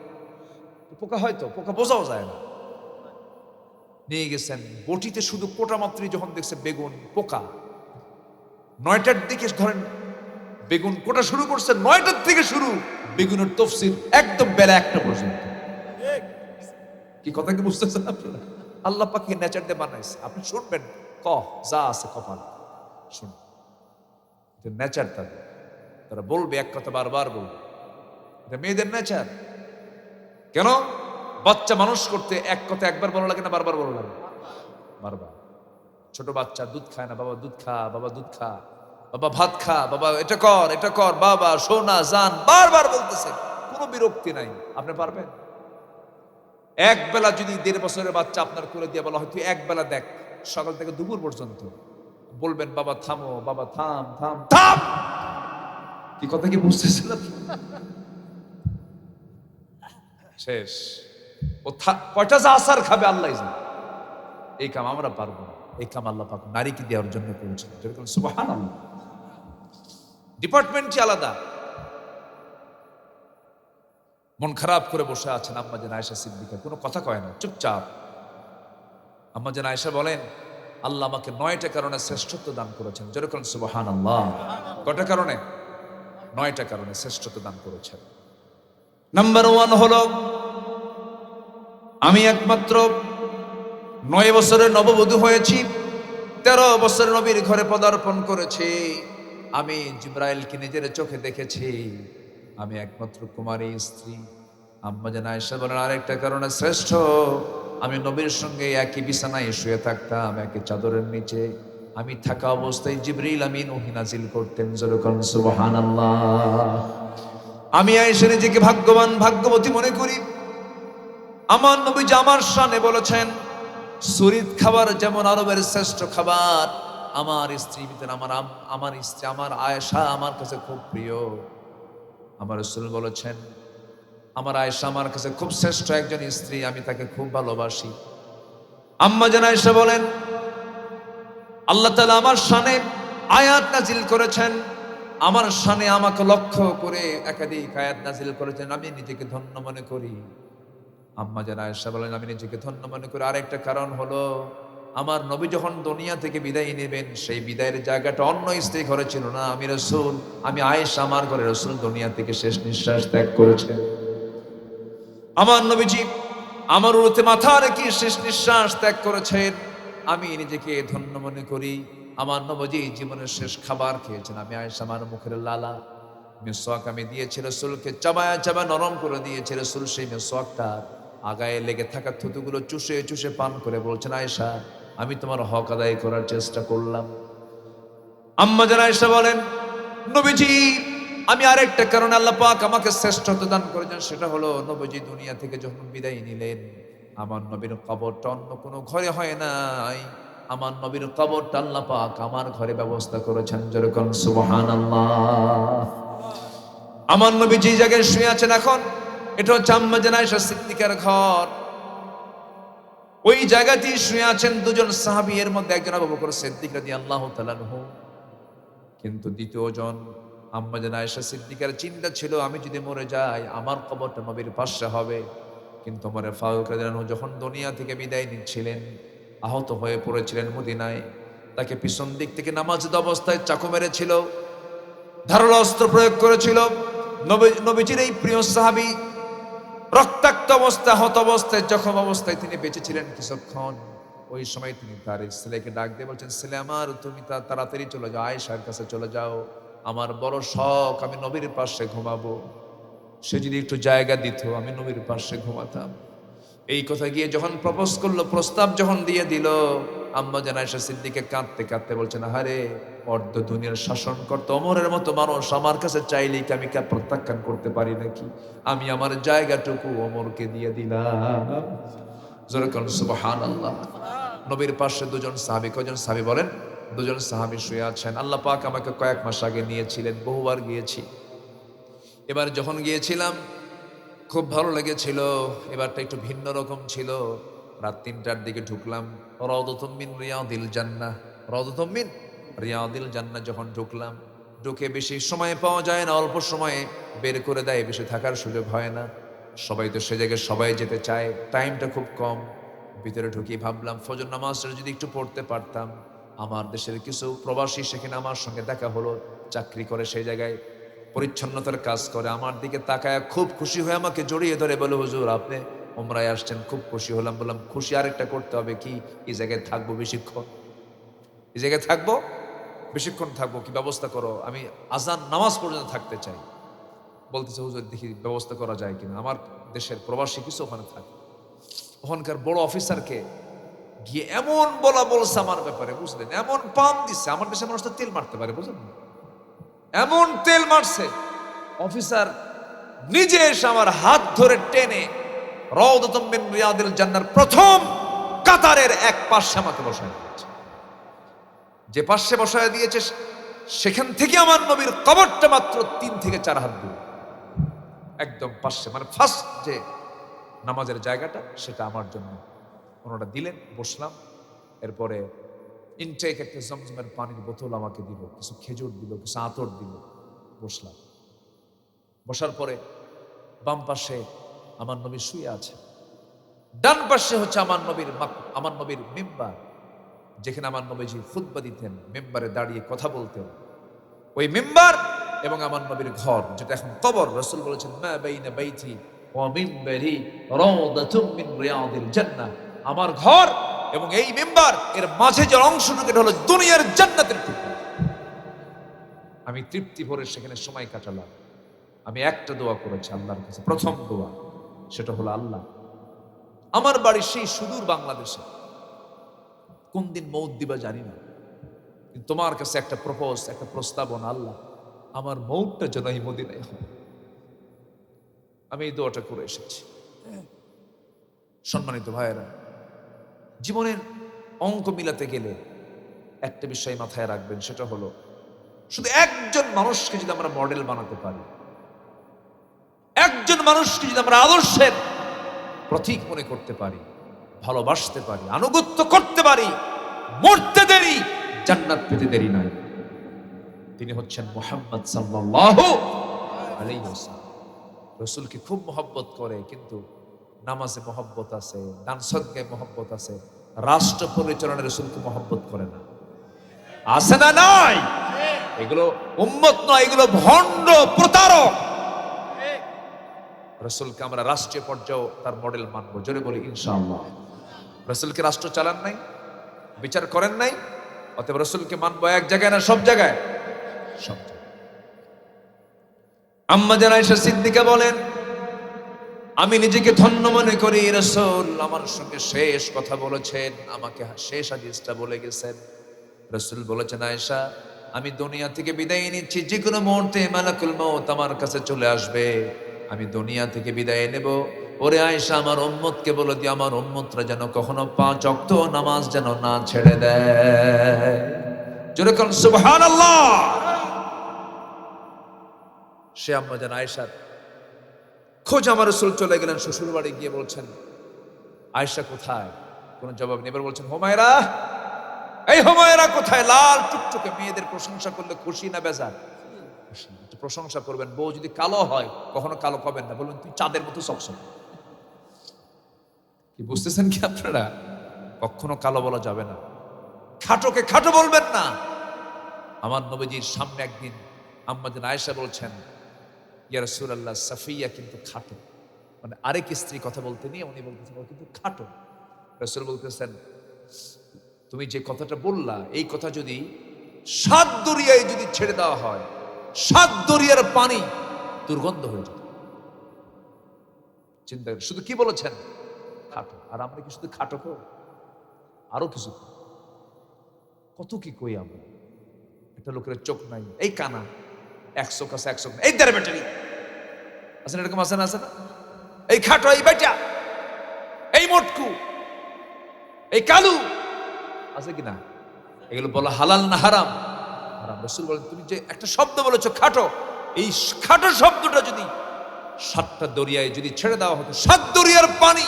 পোকা হয় তো, পোকা বোঝাও যায় না। নিয়ে গেছেন বটিতে, শুধু কোটা মাত্রই যখন দেখছে বেগুন পোকা, 9টার দিকে ধরেন বেগুন কোটা শুরু করছে, 9টার থেকে শুরু বেগুনের তফসির একদম বেলা 1টা পর্যন্ত। কি কথা কি বুঝতেছেন আপনারা? আল্লাহ পাক নেচার দিয়ে বানাইছে, আপনি শুনবেন, যা আছে কপাল শুন, এটা নেচার তাদের। তারা বলবে এক কথা বারবার বলবে, এটা মেয়েদের নেচার। কেন? বাচ্চা মানুষ করতে এক কথা একবার বলা লাগে না বারবার বলা লাগে? বারবার। ছোট বাচ্চা দুধ খায় না, বাবা দুধ খা, বাবা দুধ খা, বাবা ভাত খা, বাবা এটা কর, এটা কর, বাবা সোনা জান, বারবার বলতেছে, কোনো বিরক্তি নাই। আপনি পারবেন? এক বেলা যদি 1.5 বছরের বাচ্চা আপনার করে দিয়ে বলা হয় তুই এক বেলা দেখ, সকাল থেকে দুপুর পর্যন্ত, বলবেন বাবা থামো, বাবা থাম থাম থাম। কি কথা কি বুঝতেছিলাম? শেষ। ও কয়টা যা আসার খাবে আল্লাহ জানে। এই কাম আমরা পারবো না। এই কাম আল্লাহ পাক নারীকে দেওয়ার জন্য করেছেন। যেরকম সুবহানাল্লাহ। ডিপার্টমেন্টই আলাদা। মন খারাপ করে বসে আছেন আম্মা জান আয়েশা সিদ্দিকা, কোনো কথা কয় না, চুপচাপ। আম্মা জান আয়েশা বলেন, আল্লাহ আমাকে 9টা কারণে শ্রেষ্ঠত্ব দান করেছেন। যেরকম সুবহানাল্লাহ। কয়টা কারণে? 9টা কারণে শ্রেষ্ঠত্ব দান করেছেন। নাম্বার 1 হলো, আমি একমাত্র 9 বছরের নববধূ হয়েছি, 13 বছরের নবীর ঘরে পদার্পণ করেছি। আমি জিবরাইলকে নিজের চোখে দেখেছি। আমি একমাত্র কুমারী স্ত্রী। আম্মা জান আয়েশা বলেন, আরেকটা কারণে শ্রেষ্ঠ, আমি নবীর সঙ্গে একই বিছানায় শুয়ে থাকতাম, একই চাদরের নিচে। আমি থাকা অবস্থায় জিবরিল আমিন ওহী নাজিল করতেন। যেরকম সুবহানাল্লাহ। আমি আয়েশা নিজেকে ভাগ্যবান ভাগ্যবতী মনে করি। আমার নবীজি আমার শানে বলেছেন, সুরিত খাবার যেমন আরবের শ্রেষ্ঠ খাবার, আমার স্ত্রী ভিতরে আমার স্ত্রী আমার আয়েশা আমার কাছে খুব প্রিয়। আমার রাসূল বলেছেন, আমার আয়েশা আমার কাছে খুব শ্রেষ্ঠ একজন স্ত্রী, আমি তাকে খুব ভালোবাসি। আম্মা জান আয়েশা বলেন, আল্লাহ তাআলা আমার শানে আয়াত নাজিল করেছেন, আমার শানে আমাকে লক্ষ্য করে একাধিক আয়াত নাজিল করেছেন, আমি নিজেকে ধন্য মনে করি। আম্মা জান আয়েশা বলেন, আমি নিজেকে ধন্য মনে করি আরেকটা কারণ হলো, আমার নবী যখন দুনিয়া থেকে বিদায় নেবেন, সেই বিদায়ের জায়গাটা অন্য স্ত্রী ঘরে ছিল না, আমি রাসূল, আমি আয়েশা আমার ঘরে রাসূল দুনিয়া থেকে শেষ নিঃশ্বাস ত্যাগ করেছেন। আমার নবীজি আমার উরুতে মাথা রেখে শেষ নিঃশ্বাস ত্যাগ করেছেন, আমি নিজেকে ধন্য মনে করি। আমার নবীজি জীবনের শেষ খাবার খেয়েছেন, আমি আয়েশা আমার মুখের লালা মিসওয়াক আমি দিয়েছি রাসূলকে, চাবায়া চাবা নরম করে দিয়েছি রাসূল, সেই মিসওয়াকটা আগায় লেগে থাকা থুতুগুলো চুষে চুষে পান করে বলছেন, আয়েশা আমি তোমার হক আদায় করার চেষ্টা করলাম। আম্মা জান আয়েশা বলেন, নবীজি আমি আরেকটা কারণে আল্লাহ পাক আমাকে শ্রেষ্ঠত্ব দান করেছেন, সেটা হলো নবীজি দুনিয়া থেকে যখন বিদায় নিলেন, আমার নবীর কবরটা অন্য কোনো ঘরে হয় নাই, আমার নবীর কবরটা আল্লাহ পাক আমার ঘরে ব্যবস্থা করেছেন। যেরকম সুবহানাল্লাহ। আমার নবী যে জায়গায় শুয়ে আছেন এখন, এটা হচ্ছে আম্মা জান আয়েশা সিদ্দিকার ঘর। ওই জায়গাতেই শুয়ে আছেন দুজন সাহাবী, এর মধ্যে একজন আবু বকর সিদ্দিক রাদিয়াল্লাহু তাআলা আনহু, কিন্তু দ্বিতীয় জন আম্মা জান আয়েশা সিদ্দিকার চিন্তা ছিল, আমি যদি মরে যাই আমার কবরটা নবীর পাশে হবে। কিন্তু ওমর ফারুক রাদিয়াল্লাহু আনহু যখন দুনিয়া থেকে বিদায় নিচ্ছিলেন, আহত হয়ে পড়েছিলেন মদিনায়, তাকে পিছন দিক থেকে নামাজের অবস্থায় চাকু মেরেছিল, ধারালো অস্ত্র প্রয়োগ করেছিল। নবীজির এই প্রিয় সাহাবী রক্তাক্ত অবস্থায়, হত অবস্থায়, জখম অবস্থায় তিনি বেঁচে ছিলেন কিছুক্ষণ। ওই সময় তিনি তার ছেলেকে ডাক দিয়ে বলছেন, ছেলে আমার, তুমি তাড়াতাড়ি চলে যাও, আয়েশার কাছে চলে যাও, আমার বড় শখ আমি নবীর পাশে ঘুমাবো, সে যদি একটু জায়গা দিত আমি নবীর পাশে ঘুমাতাম। এই কথা গিয়ে যখন প্রপোজ করলো, প্রস্তাব যখন দিয়ে দিল, আম্মা জান আয়েশা সিদ্দিকে কাঁদতে কাঁদতে বলছেন, আরে অর্ধ দুনিয়ার শাসন করতে ওমরের মতো মানুষ আমার কাছে চাইলেই কি আমি প্রত্যাখ্যান করতে পারি নাকি? আমি আমার জায়গাটুকু ওমরকে দিয়ে দিলাম। যেরকম সুবহানাল্লাহ। নবীর পাশে দুজন সাহাবী, কয়জন সাহাবী বলেন? দুজন সাহাবী শুয়ে আছেন। আল্লাহ পাক আমাকে কয়েক মাস আগে নিয়েছিলেন, বহুবার গিয়েছি। এবার যখন গিয়েছিলাম খুব ভালো লেগেছিল, এবারটা একটু ভিন্ন রকম ছিল। রাত ৩টার দিকে ঢুকলাম, রাউদাতুম মিন রিয়াদিল জান্নাহ, রাউদাতুম মিন রিয়াদিল জান্নাহ যখন ঢুকলাম, ঢুকে বেশি সময় পাওয়া যায় না, অল্প সময়ে বের করে দেয়, বেশি থাকার সুযোগ হয় না। সবাই তো সে জায়গায় সবাই যেতে চায়, টাইমটা খুব কম। ভিতরে ঢুকি ভাবলাম ফজর নামাজটা যদি একটু পড়তে পারতাম। আমার দেশের কিছু প্রবাসী সেখানে আমার সঙ্গে দেখা হলো, চাকরি করে সেই জায়গায়, পরিচ্ছন্নতার কাজ করে। আমার দিকে তাকায় খুব খুশি হয়ে আমাকে জড়িয়ে ধরে বলে, হুজুর আপনি উমরায় আসছেন, খুব খুশি হলাম। বললাম খুশি আরেকটা করতে হবে, কি? এই জায়গায় থাকবো বেশিক্ষণ, এই জায়গায় থাকবো বেশিক্ষণ, থাকবো কি ব্যবস্থা করো, আমি আজান নামাজ পর্যন্ত থাকতে চাই। বলতেছে হুজুর দেখি ব্যবস্থা করা যায় কিনা, আমার দেশের প্রবাসী কিছু ওখানে থাকে। ওখানকার বড় অফিসারকে গিয়ে এমন বলছে আমার ব্যাপারে, বুঝলেন, এমন পাম দিচ্ছে, আমার দেশের মানুষ তো তেল মারতে পারে, বুঝলেন, এমন তেল মারছে। অফিসার নিজে এসে আমার হাত ধরে টেনে রাউদাতুম মিন রিয়াদিল জান্নাহর প্রথম কাতারের এক পাশে আমাকে বসায় দিয়েছে। যে পাশে বসায় দিয়েছে সেখান থেকে আমার নবীর কবরটা মাত্র ৩ থেকে ৪ হাত দূর, একদম পাশে, মানে ফার্স্ট যে নামাজের জায়গাটা সেটা আমার জন্য ওনারা দিলেন। বসলাম, এরপরে ইনটেক একটা জমজমের পানির বোতল আমাকে দিল, কিছু খেজুর দিল, কিছু আতর দিল। বসলাম, বসার পরে বাম পাশে আমার নবী শুয়ে আছে, ডান পাশে হচ্ছে আমার নবীর মিম্বার, যেখানে আমার নবীজি খুতবা দিতেন, মিম্বারে দাঁড়িয়ে কথা বলতেন। ওই মিম্বার এবং আমার নবীর ঘর, যেটা এখন কবর, রাসূল বলেছেন মা বাইনা বাইতি ওয়া মিম্বারি রাউদাতুম মিন রিয়াদিল জান্নাহ, আমার ঘর এবং এই মিম্বার এর মাঝে যে অংশটুকু, এটা হলো দুনিয়ার জান্নাতের টুকরো। আমি তৃপ্তি ভরে সেখানে সময় কাটালাম। আমি একটা দোয়া করেছি আল্লাহর কাছে, প্রথম দোয়া, সেটা হলো আল্লাহ আমার বাড়ি সেই সুদূর বাংলাদেশে, কোন দিন মৌত দিবা জানি না, তোমার কাছে একটা একটা প্রস্তাবনা, আল্লাহ আমার মৌতটা যেন এই মদিনায় হয়। আমি এই দোয়াটা করে এসেছি। সম্মানিত ভাইয়েরা, জীবনের অঙ্ক মিলাতে গেলে একটা বিষয় মাথায় রাখবেন, সেটা হলো শুধু একজন মানুষকে যদি আমরা মডেল বানাতে পারি, একজন মানুষকে যদি আমরা আদর্শের প্রতীক মনে করতে পারি, ভালোবাসতে পারি, আনুগত্য করতে পারি, মরতে দেরি জান্নাত পেতে দেরি নাই। তিনি হচ্ছেন মুহাম্মদ সাল্লাল্লাহু আলাইহি ওয়াসাল্লাম। রাসূলকে খুব মহব্বত করে, কিন্তু নামাজে মহব্বত আছে, দান সদকায় মহব্বত আছে, রাষ্ট্র পরিচালনায় রাসূলকে মহব্বত করে না। আছে না নাই? এগুলো উম্মত নয়, এগুলো ভণ্ড প্রতারক। রাসূলকে আমরা রাষ্ট্রীয় পর্যায়ে তার মডেল মানবো, জোরে বলি ইনশাআল্লাহ। রাসূলকে রাষ্ট্র চালান নাই, বিচার করেন নাই, অতএব রাসূলকে মানবো এক জায়গায় না সব জায়গায়? সব জায়গায়। আম্মা জান আয়েশা সিদ্দিকা বলেন, আমি নিজেকে ধন্য মনে করি, রাসূল আমার সঙ্গে শেষ কথা বলেছেন, আমাকে শেষ হাদিসটা বলে গেছেন। রাসূল বলেছেন, আয়েশা আমি দুনিয়া থেকে বিদায় নিচ্ছি, যে কোনো মুহূর্তে মালাকুল মউত আমার কাছে চলে আসবে, আমি দুনিয়া থেকে বিদায় নেব। ওরে আয়েশা, আমার উম্মতকে বলে দিও, আমার উম্মতরা যেন কখনো 5 ওয়াক্ত নামাজ যেন না ছেড়ে দেয়। জোরে কোন সুবহানাল্লাহ। সে আম্মা জান আয়েশার খোঁজ আমার রাসূল চলে গেলেন, শ্বশুর বাড়ি গিয়ে বলছেন, আয়েশা কোথায়? কোনো জবাব নেই। এবার বলছেন, হুমায়রা, এই হুমায়রা কোথায়? লাল টুকটুকে, মেয়েদের প্রশংসা করলে খুশি না বেজার? প্রশংসা করবেন। বউ যদি কালো হয় কখনো কালো পাবেন না, বলবেন তুই চাঁদের মতো চকচক। কি বুঝতেছেন কি আপনারা? কখনো কালো বলা যাবে না। খাটোকে খাটো বলবেন না। আমার নবীজির সামনে একদিন আম্মা জান আয়েশা বলছেন, ইয়া রাসূলুল্লাহ, সাফিয়া কিন্তু খাটো। মানে আরেক স্ত্রী কথা বলতে নিয়ে উনি বলতেছেন ও কিন্তু খাটো। রাসূল বলতেছেন, তুমি যে কথাটা বললা, এই কথা যদি 7 দরিয়ায় যদি ছেড়ে দেওয়া হয়, 7 দরিয়ার পানি দুর্গন্ধ হয়ে যেত। চিন্তা করেন, শুধু কি বলেছেন? খাটো। আর আমরা কি শুধু খাটো কই? আরো কিছু কত কি কই আমরা। একটা লোকের চোখ নাই, এই কানা, 1 চোখ আছে 1 চোখ নাই, এই দেড় ব্যাটারি আছে না, এরকম আছে না? আছে না? এই খাটো, এই বেটা, এই মোটকু, এই কালু, আছে কি না? এগুলো বলা হালাল না হারাম? হারাম। রাসূল বলেন, তুমি যে একটা শব্দ বলেছো খাটো, এই খাটো শব্দটা যদি 7টা দরিয়ায় যদি ছেড়ে দেওয়া হতো, 7 দরিয়ার পানি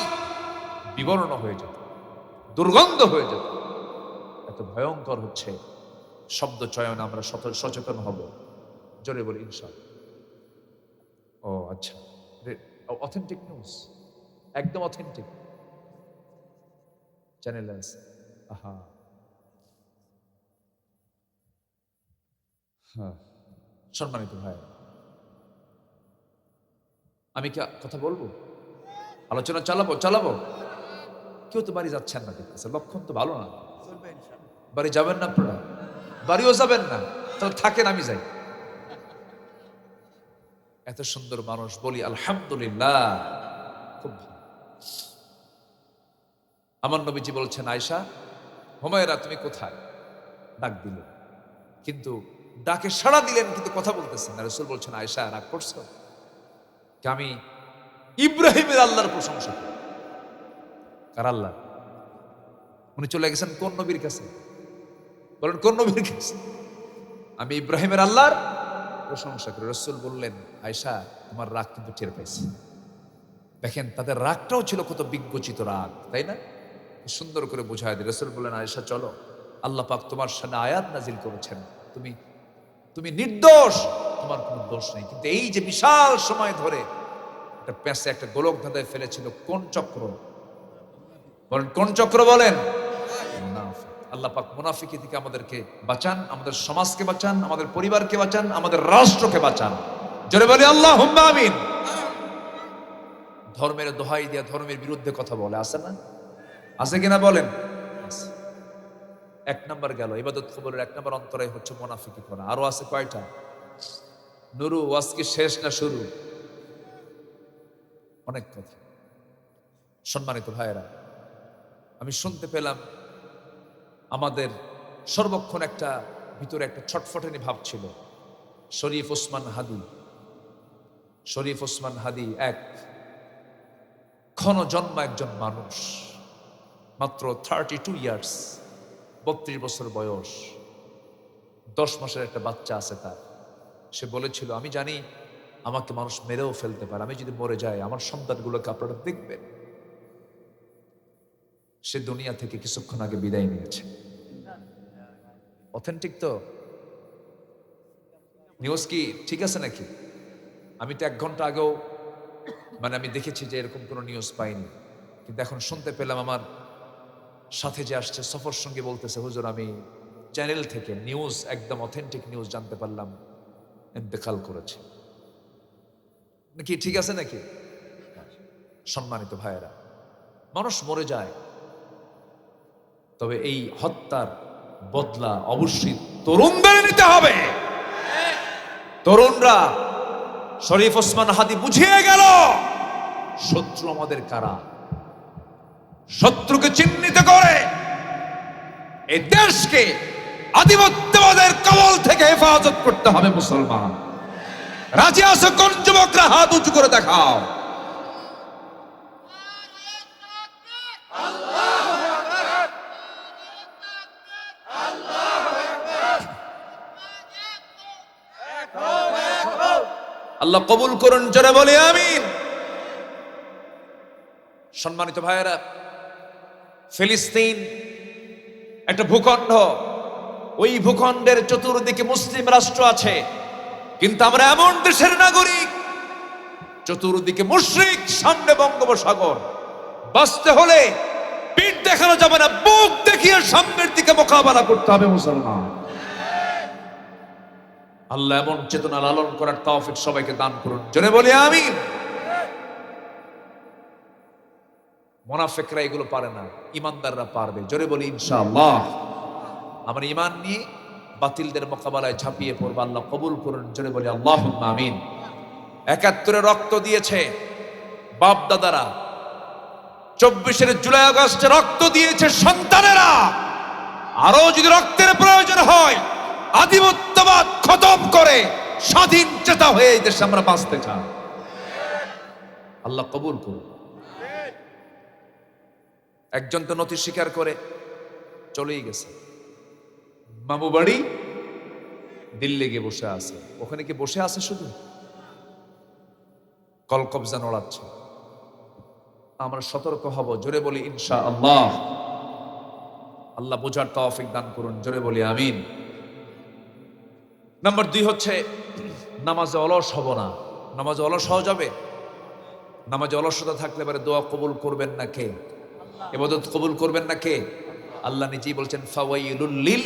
বিবর্ণ হয়ে যেত, দুর্গন্ধ হয়ে যেত। এত ভয়ঙ্কর হচ্ছে শব্দ চয়ন। আমরা সচেতন হব, জোরে বলি ইনশাআল্লাহ। ও আচ্ছা, অথেন্টিক নিউজ, একদম অথেন্টিক চ্যানেল আছে। আহা, হ্যাঁ। সম্মানিত ভাই, আমি কি কথা বলবো? আলোচনা চালাবো? কেউ তো বাড়ি যাচ্ছেন না, দেখতেছে লক্ষণ তো ভালো না। বাড়ি যাবেন না আপনারা? বাড়িও যাবেন না, তাহলে থাকেন, আমি যাই। এত সুন্দর মানুষ, বলি আলহামদুলিল্লাহ, খুব ভালো। আমার নবীজি বলছেন, আয়েশা, হুমায়রা তুমি কোথায়? ডাক দিল, কিন্তু ডাকে সাড়া দিলেন, কিন্তু কথা বলতেছেন না। রাসূল বলছেন, আয়েশা রাগ করছো? আমি ইব্রাহিমের আল্লাহর প্রশংসা করি। কার আল্লাহ? উনি চলে গেছেন কোন নবীর কাছে? বলেন কোন নবীর কাছে? আমি ইব্রাহিমের আল্লাহর প্রশংসা করি। রাসূল বললেন, আয়েশা তোমার রাগ কিন্তু টের পাইছি। দেখেন তাদের রাগটাও ছিল কত বিজ্ঞচিত রাগ, তাই না? সুন্দর করে বোঝায় দিল। রাসূল বললেন, আয়েশা চলো, আল্লাহ পাক তোমার সামনে আয়াত নাজিল করেছেন, তুমি নির্দোষ, তোমার কোনো দোষ নেই। কিন্তু এই যে বিশাল সময় ধরে একটা প্যাঁচে একটা গোলক ধাঁধায় ফেলেছিল, কোন চক্র? বলেন কোন চক্র? বলেন মুনাফিক। আল্লাহ পাক মুনাফিকি থেকে আমাদেরকে বাঁচান, আমাদের সমাজকে বাঁচান, আমাদের পরিবারকে বাঁচান, আমাদের রাষ্ট্রকে বাঁচান। জোরে বলি আল্লাহুম্মা আমিন। ধর্মের দোহাই দিয়া ধর্মের বিরুদ্ধে কথা বলে, আছে না? আছে কিনা বলেন? 1 নাম্বার গেল, ইবাদত কবুলের 1 নাম্বার অন্তরায় হচ্ছে মুনাফিকি করা। আরো আছে কয়টা? নুরু, আজকে শেষ না শুরু? অনেক কথা। সম্মানিত ভাইয়েরা, আমি শুনতে পেলাম আমাদের সর্বক্ষণ একটা ভিতরে একটা ছটফটানি ভাব ছিল। শরীফ ওসমান হাদি এক ক্ষণজন্মা একজন মানুষ, মাত্র 32 ইয়ার্স, 32 বছর বয়স, 10 মাসের একটা বাচ্চা আছে তার। সে বলেছিল, আমি জানি আমাকে মানুষ মেরেও ফেলতে পারে, আমি যদি মরে যাই আমার সন্তানগুলোকে আপনারা দেখবেন। সে দুনিয়া থেকে কিছুক্ষণ আগে বিদায় নিয়েছে। অথেন্টিক তো নিউজ? কি ঠিক আছে নাকি? আমি তো 1 ঘন্টা আগেও আমি দেখেছি যে এরকম কোনো নিউজ পাইনি, কিন্তু এখন শুনতে পেলাম আমার সাথে যে আসছে সফর সঙ্গে বলতেছে, হুজুর আমি চ্যানেল থেকে নিউজ, একদম অথেন্টিক নিউজ জানতে পারলাম ইন্তেকাল করেছে। নাকি ঠিক আছে নাকি? সম্মানিত ভাইয়েরা, মানুষ মরে যায়, তবে এই হত্যার বদলা অবশ্যই তরুণদের নিতে হবে। তরুণরা, শরীফ ওসমান হাদি বুঝিয়ে গেল শত্রু আমাদের কারা। শত্রুকে চিহ্নিত করে এই দেশকে আধিপত্যবাদের কবল থেকে হেফাজত করতে হবে। মুসলমান রাজি আছো? কোন যুবকরা হাত উঁচু করে দেখাও। আল্লাহ কবুল করুন, জোরে বলি আমিন। সম্মানিত ভাইয়েরা, ফিলিস্তিন একটা ভূখণ্ড, ওই ভূখণ্ডের চতুর্দিকে মুসলিম রাষ্ট্র আছে, কিন্তু আমরা এমন দেশের নাগরিক চতুর্দিকে মুশরিক, সামনে বঙ্গোপসাগর। বাঁচতে হলে পিঠ দেখানো যাবে না, বুক দেখিয়ে সামনের দিকে মোকাবেলা করতে হবে। মুসলমান, আল্লাহ এমন চেতনা লালন করার তৌফিক সবাইকে দান করুন, জোরে বলি আমিন। মুনাফিকরা এগুলো পারে না, ইমানদাররা পারবে, জোরে বলি ইনশাআল্লাহ। আমার ইমান নিয়ে বাতিলদের মোকাবেলায় ঝাঁপিয়ে পড়বো, আল্লাহ কবুল করুন, জোরে বলি আল্লাহুম্মা আমিন। ৭১ রক্ত দিয়েছে বাপ দাদারা, ২৪ জুলাই আগস্টে রক্ত দিয়েছে সন্তানেরা। আরো যদি রক্তের প্রয়োজন হয়, আধিপত্যবাদ খতম করে স্বাধীন চেতা হয়ে এই দেশে আমরা বাঁচতে চাই। আল্লাহ কবুল করুন। একজন তো নথি স্বীকার করে চলেই গেছে, মামু বাড়ি দিল্লি গিয়ে বসে আছে। ওখানে কি বসে আছে শুধু কলকবজা নড়াচ্ছে? আমরা সতর্ক হব, জোরে বলি ইনশাআল্লাহ। আল্লাহ বোঝার তৌফিক দান করুন, জোরে বলি আমিন। নাম্বার 2 হচ্ছে নামাজে অলস হব না। নামাজে অলস হওয়া যাবে? নামাজে অলসতা থাকলে পরে দোয়া কবুল করবেন না কে? ইবাদত কবুল করবেন না কে? আল্লাহ নিজেই বলছেন ফাওয়াইলুল লিল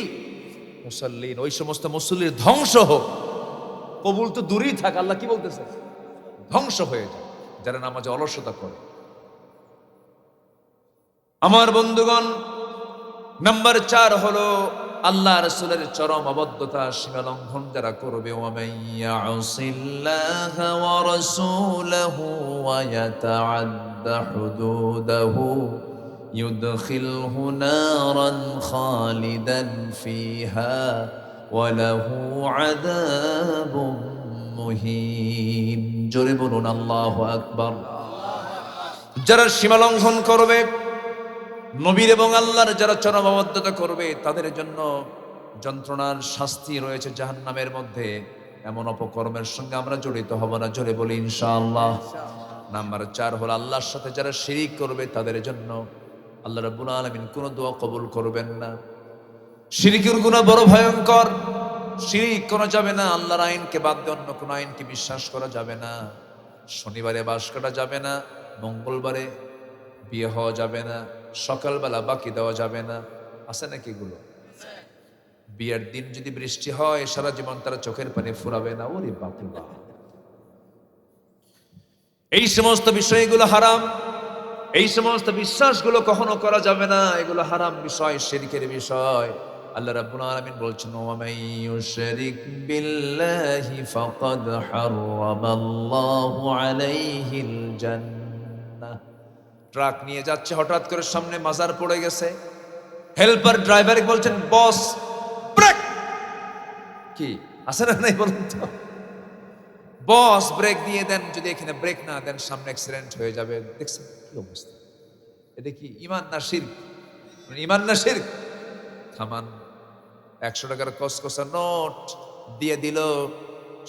মুসাল্লিন, ওই সমস্ত মুসল্লির ধ্বংস হোক। কবুল তো দূরেই থাক, আল্লাহ কি বলতেছে? ধ্বংস হয়ে যায় যারা নামাজে অলসতা করে। আমার বন্ধুগণ, নাম্বার 4 হলো আল্লাহ রাসূলের চরম অবাধ্যতা, সীমা লঙ্ঘন যারা করবে। ওয়ামাইয়াসিল্লাহা ওয়া রাসূলাহু ওয়া ইয়াতাআদ্দা হুদুদাহু ইউদখিলহু নারান খালিদান ফিহা ওয়া লাহু আযাবুম মুহিন। জোরে বলুন আল্লাহু আকবার। যারা সীমা লঙ্ঘন করবে, নবীর এবং আল্লাহর যারা চরম অবাধ্যতা করবে, তাদের জন্য যন্ত্রণার শাস্তি রয়েছে জাহান্নামের মধ্যে। এমন অপকর্মের সঙ্গে আমরা জড়িত হব না, জোরে বলি ইনশাআল্লাহ। নাম্বার 4 হলো আল্লাহর সাথে যারা শিরিক করবে, তাদের জন্য আল্লাহ রাব্বুল আলামিন কোনো দোয়া কবুল করবেন না। শিরিকের গুনাহ বড় ভয়ঙ্কর। শিরিক করা যাবে না, আল্লাহর আইনকে বাদ দিয়ে অন্য কোনো আইনকে বিশ্বাস করা যাবে না। শনিবারে বাস কাটা যাবে না, মঙ্গলবারে বিয়ে হওয়া যাবে না, সকালবেলা বাকি দেওয়া যাবে না। আছে নাকি এগুলো? বিয়ের দিন যদি বৃষ্টি হয়, সারা জীবন তারা চোখের পানি ফুরাবে না। ওরে বাপরে বাপ, এই সমস্ত বিষয়গুলো হারাম। এই সমস্ত বিশ্বাসগুলো কখনো করা যাবে না, এগুলো হারাম বিষয়, শিরকের বিষয়। আল্লাহ রাব্বুল আলামিন বলছেন, ওয়া মান ইউশরিক বিল্লাহি ফাকাদ হারামাল্লাহু আলাইহিল জান্নাহ। ট্রাক নিয়ে যাচ্ছে, হঠাৎ করে সামনে মাজার পড়ে গেছে। হেল্পার ড্রাইভারকে বলছেন, বস ব্রেক। কি আছে না নাই বলুন তো? বস ব্রেক দিয়ে দেন, যদি এখানে ব্রেক না দেন সামনে অ্যাক্সিডেন্ট হয়ে যাবে। দেখছেন কি অবস্থা? এটা কি ইমান না শিরক? ইমান না শিরক? থামান। 100 টাকার কসকসা নোট দিয়ে দিল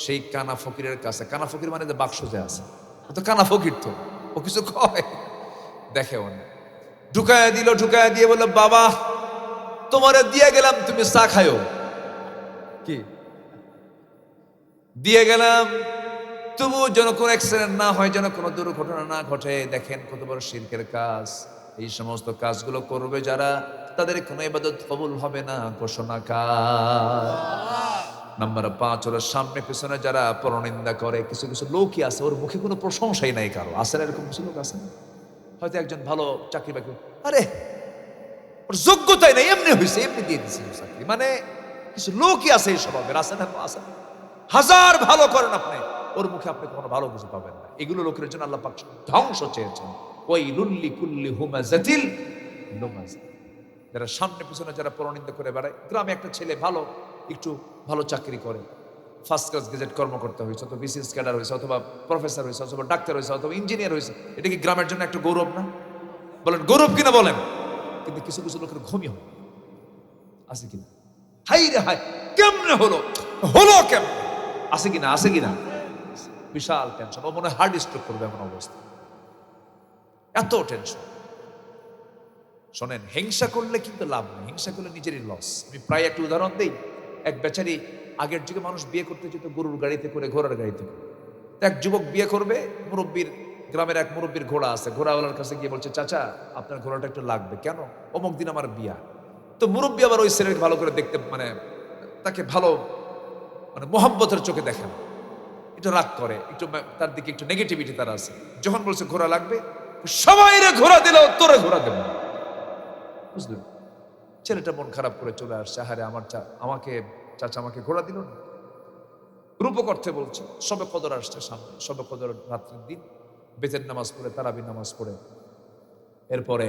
সেই কানা ফকিরের কাছে। কানা ফকির মানে যে বাক্স যে আছে, ও তো কানা ফকির, তো ও কিছু কয় দেখেও না। ঢুকায় দিল, ঢুকায় দিয়ে বলল, বাবা তোমারে দিয়ে গেলাম, তুমি চা খায়ো। কি দিয়ে গেলাম, তবু যেন কোনো অ্যাক্সিডেন্ট না হয়, যেন কোনো দুর্ঘটনা না ঘটে। দেখেন কত বড় শিরকের কাজ। এই সমস্ত কাজগুলো করবে যারা, তাদের কোনো ইবাদত কবুল হবে না, ঘোষণা কার। নাম্বার 5 হলো সামনে পিছনে যারা পরনিন্দা করে। কিছু কিছু লোকই আছে, ওর মুখে কোনো প্রশংসাই নাই কারো। আছে না এরকম কিছু লোক? আছে। হয়তো একজন ভালো চাকরি বাকরি, আরে ওর যোগ্যতাই নাই, এমনি হয়েছে, এমনি দিয়ে দিচ্ছে চাকরি। মানে কিছু লোকই আছে এই স্বভাবের। আছে না? আছে। হাজার ভালো করেন আপনি, ওর মুখে আপনি কোনো ভালো কিছু পাবেন না। এগুলো লোকের জন্য আল্লাহ পাক ধ্বংস চেয়েছেন। ওয়াইলুল লিকুল্লি হুমাযাতিল লুমাযা। যারা সামনে পিছনে যারা পরনিন্দা করে বেড়ায়। গ্রামে একটা ছেলে ভালো, একটু ভালো চাকরি করে, ফার্স্ট ক্লাস গেজেট কর্মকর্তা হয়েছে, অথবা বিসিএস ক্যাডার হয়েছে, অথবা প্রফেসর হয়েছে, অথবা ডাক্তার হয়েছে, অথবা ইঞ্জিনিয়ার হয়েছে। এটা কি গ্রামের জন্য একটা গৌরব না? বলেন গৌরব কিনা বলেন? কিন্তু কিছু কিছু লোকের ঘুমই হয়। আছে কিনা? হাই রে হাই, কেমনে হলো, হলো কেমনে? আছে কিনা? আছে কিনা? বিশাল টেনশন। ও মনে হয় হার্ট স্ট্রোক করবে এমন অবস্থা। এত টেনশন। শোনেন, হিংসা করলে কিন্তু লাভ নেই, হিংসা করলে নিজেরই লস। আমি প্রায় একটা উদাহরণ দিই। এক বেচারি, আগের যুগে মানুষ বিয়ে করতে যেত গরুর গাড়িতে করে, ঘোড়ার গাড়িতে করে। এক যুবক বিয়ে করবে, মুরব্বীর, গ্রামের এক মুরব্বীর ঘোড়া আছে, ঘোড়াওয়ালার কাছে গিয়ে বলছে, চাচা আপনার ঘোড়াটা একটু লাগবে। কেন? অমুক দিন আমার বিয়া। তো মুরব্বী আবার ওই ছেলেকে ভালো করে দেখতে, মানে তাকে ভালো, মানে মোহাব্বতের চোখে দেখেন, একটু রাগ করে, একটু তার দিকে একটু নেগেটিভিটি তার আছে। যখন বলছে ঘোড়া লাগবে, সবাই রে ঘোড়া দিল, তোরে ঘোড়া দেব না। বুঝলেন? ছেলেটা মন খারাপ করে চলে আসছে, আহারে আমার আমাকে চাচা আমাকে ঘোড়া দিল না। রূপক অর্থে বলছে। সবে কদর আসছে সামনে, সবে কদর রাত্রির দিন, বেতের নামাজ পড়ে, তারাবির নামাজ পড়ে, এরপরে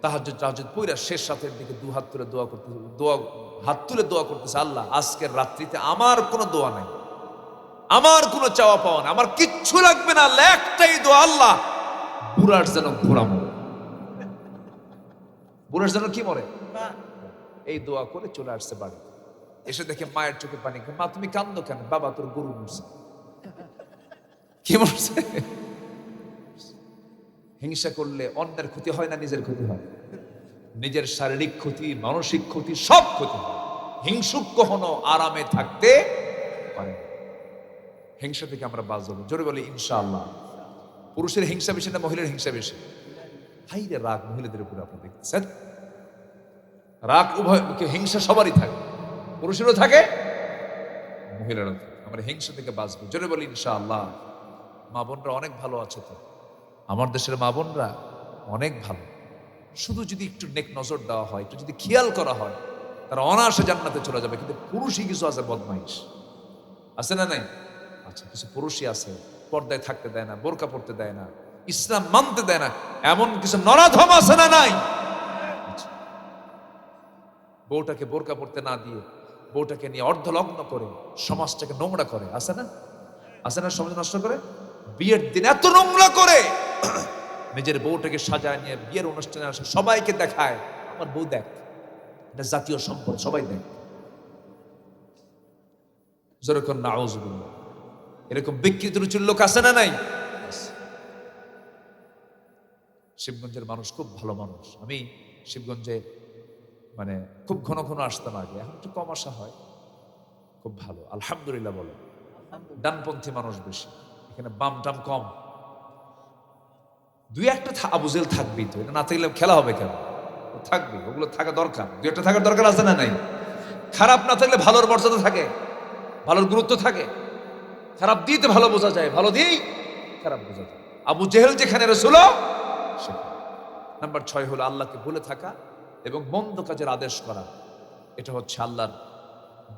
তাহাজ্জুদ পইরা শেষ রাতের দিকে হাত তুলে দোয়া করতেছে, আল্লাহ আজকের রাত্রিতে আমার কোনো দোয়া নাই, আমার কোনো চাওয়া পাওয়া না, আমার কিচ্ছু লাগবে না, একটাই দোয়া, আল্লাহ বুড়ার যেন ঘোড়া মরে। বুড়ার যেন কি মরে? এই দোয়া করে চলে আসছে বাড়ি। এসে দেখে মায়ের চোখে পানি। মা তুমি কান্দো কেন? বাবা তোর গরু মরছে। কি মরছে? হিংসা করলে অন্যের ক্ষতি হয় না নিজের ক্ষতি হয়? নিজের শারীরিক ক্ষতি, মানসিক ক্ষতি, সব ক্ষতি হয়। হিংসুক কখনো আরামে থাকতে পারে না। হিংসা থেকে আমরা বাঁচবো, জোরে বলি ইনশাআল্লাহ। পুরুষের হিংসা বেশি না মহিলার হিংসা বেশি? হাইরে রাগ মহিলাদের উপরে আপনি দেখতেছেন। রাগ উভয়, হিংসা সবারই থাকে, পুরুষেরও থাকে, মহিলারও থাকে। আমরা হিংসা থেকে বাঁচবো, জোরে বলি ইনশাআল্লাহ। মা বোনরা অনেক ভালো আছে তো, আমার দেশের মা বোনরা অনেক ভালো। শুধু যদি একটু নেক নজর দেওয়া হয়, একটু যদি খেয়াল করা হয়, তারা অনায়াসে জান্নাতে চলে যাবে। কিন্তু পুরুষই কিছু আছে বদমাইশ, আছে না নাই? আচ্ছা, কিছু পুরুষই আছে পর্দায় থাকতে দেয় না, বোরকা পড়তে দেয় না, ইসলাম মানতে দেয় না, এমন কিছু নরাধম আছে না নাই? বউটাকে বোরকা পড়তে না দিয়ে, বউটাকে নিয়ে অর্ধলগ্ন করে সমাজটাকে নোংরা করে, আছে না? আছে না? সমাজ নষ্ট করে। বিয়ের দিন এত নোংরা করে, নিজের বউটাকে সাজায় নিয়ে বিয়ের অনুষ্ঠানে আসে, সবাইকে দেখায়, আমার বউ দেখ, এটা জাতীয় সম্পদ, সবাই দেখ। যেরকম নাউজুবিল্লাহ, এরকম বিকৃত রুচির লোক আছে না নাই? শিবগঞ্জের মানুষ খুব ভালো মানুষ। আমি শিবগঞ্জে মানে খুব ঘন ঘন আসতাম আগে, এখন একটু কম আসা হয়। খুব ভালো, আলহামদুলিল্লাহ বলে। ডানপন্থী মানুষ বেশি, এখানে বাম টাম কম। দুই একটা আবুজেল থাকবেই তো, এটা না থাকলে খেলা হবে কেন? থাকবে, ওগুলো থাকা দরকার, দুই একটা থাকার দরকার আছে না নাই? খারাপ না থাকলে ভালোর মর্যাদা থাকে, ভালোর গুরুত্ব থাকে। খারাপ দিতে ভালো বোঝা যায়, ভালো দিয়েই খারাপ বোঝা যায়। আবু জেহেল যেখানে রসুল, নাম্বার 6 হলো আল্লাহকে ভুলে থাকা এবং মন্দ কাজের আদেশ করা। এটা হচ্ছে আল্লাহর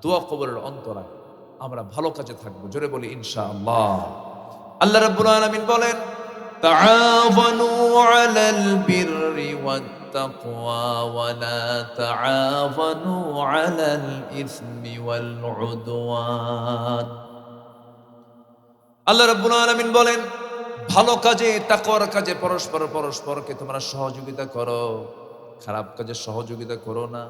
দোয়া কবরের অন্তরা। আমরা ভালো কাজে থাকবো, জোরে বলি ইনশাআল্লাহ। আল্লাহ রাব্বুল আলামিন বলেন, তাআওয়ানু আলাল বিররি ওয়াত التقوى ولا تعاونوا على الإثم والعدوان আল্লাহ রাব্বুল আলামিন বলেন ভালো কাজে তাকওয়ার কাজে পরস্পরকে তোমরা সহযোগিতা করো, খারাপ কাজে সহযোগিতা করো না।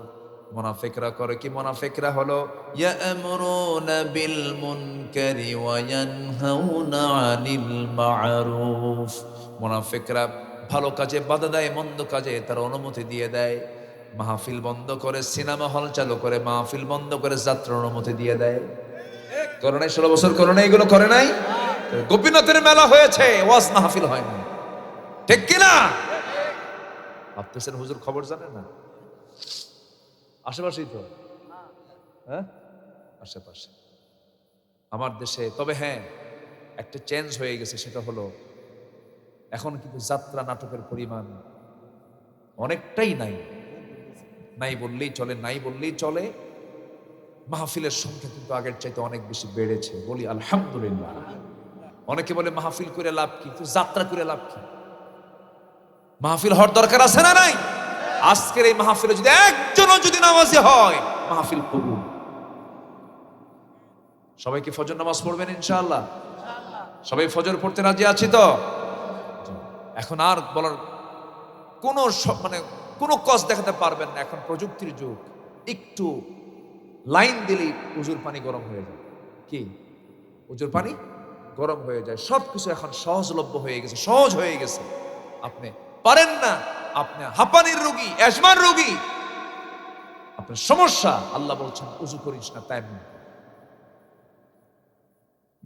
মুনাফিকরা করে কি? মুনাফিকরা হলো ইয়া'মুরুনা বিল মুনকারি ওয়া ইয়ানহাউনা আনিল মা'রুফ। মুনাফিকরা ভালো কাজে বাধা দেয়, মন্দ কাজে তারা অনুমতি দিয়ে দেয়। মাহফিল বন্ধ করে সিনেমা হল চালু করে, মাহফিল বন্ধ করে যাত্রার অনুমতি দিয়ে দেয়। করে নাই? 16 বছর করে নাই? এগুলো করে নাই? গোপীনাথের মেলা হয়েছে, ওয়াজ মাহফিল হয়নি, ঠিক কিনা? ভাবতেছেন হুজুর খবর জানেন না? আশেপাশেই তো, হ্যাঁ আশেপাশে আমার দেশে। তবে হ্যাঁ, একটা চেঞ্জ হয়ে গেছে, সেটা হলো এখন কিন্তু যাত্রা নাটকের পরিমাণ অনেকটাই নাই বললেই চলে, নাই বললেই চলে। মাহফিলের সংখ্যা কিন্তু আগের চাইতে অনেক বেশি বেড়েছে, বলি আলহামদুলিল্লাহ। অনেকে বলে মাহফিল করে লাভ কি, তো যাত্রা করে লাভ কি? মাহফিল হওয়ার দরকার আছে না নাই? আজকের এই মাহফিলে যদি একজনও যদি নামাজি হয়, মাহফিল কবুল। সবাইকে ফজর নামাজ পড়বেন ইনশাআল্লাহ? সবাই ফজর পড়তে রাজি আছি তো? এখন আর বলার কোনো কোনো কষ্ট দেখাতে পারবেন না। এখন প্রযুক্তির যুগ, একটু লাইন দিলেই উজুর পানি গরম হয়ে যায়। কি উজুর পানি গরম হয়ে যায়? সবকিছু এখন সহজলভ্য হয়ে গেছে, সহজ হয়ে গেছে। আপনি পারেন না, আপনি হাঁপানির রোগী, অ্যাজমার রোগী, আপনার সমস্যা, আল্লাহ বলছেন উজু করিস না, তাই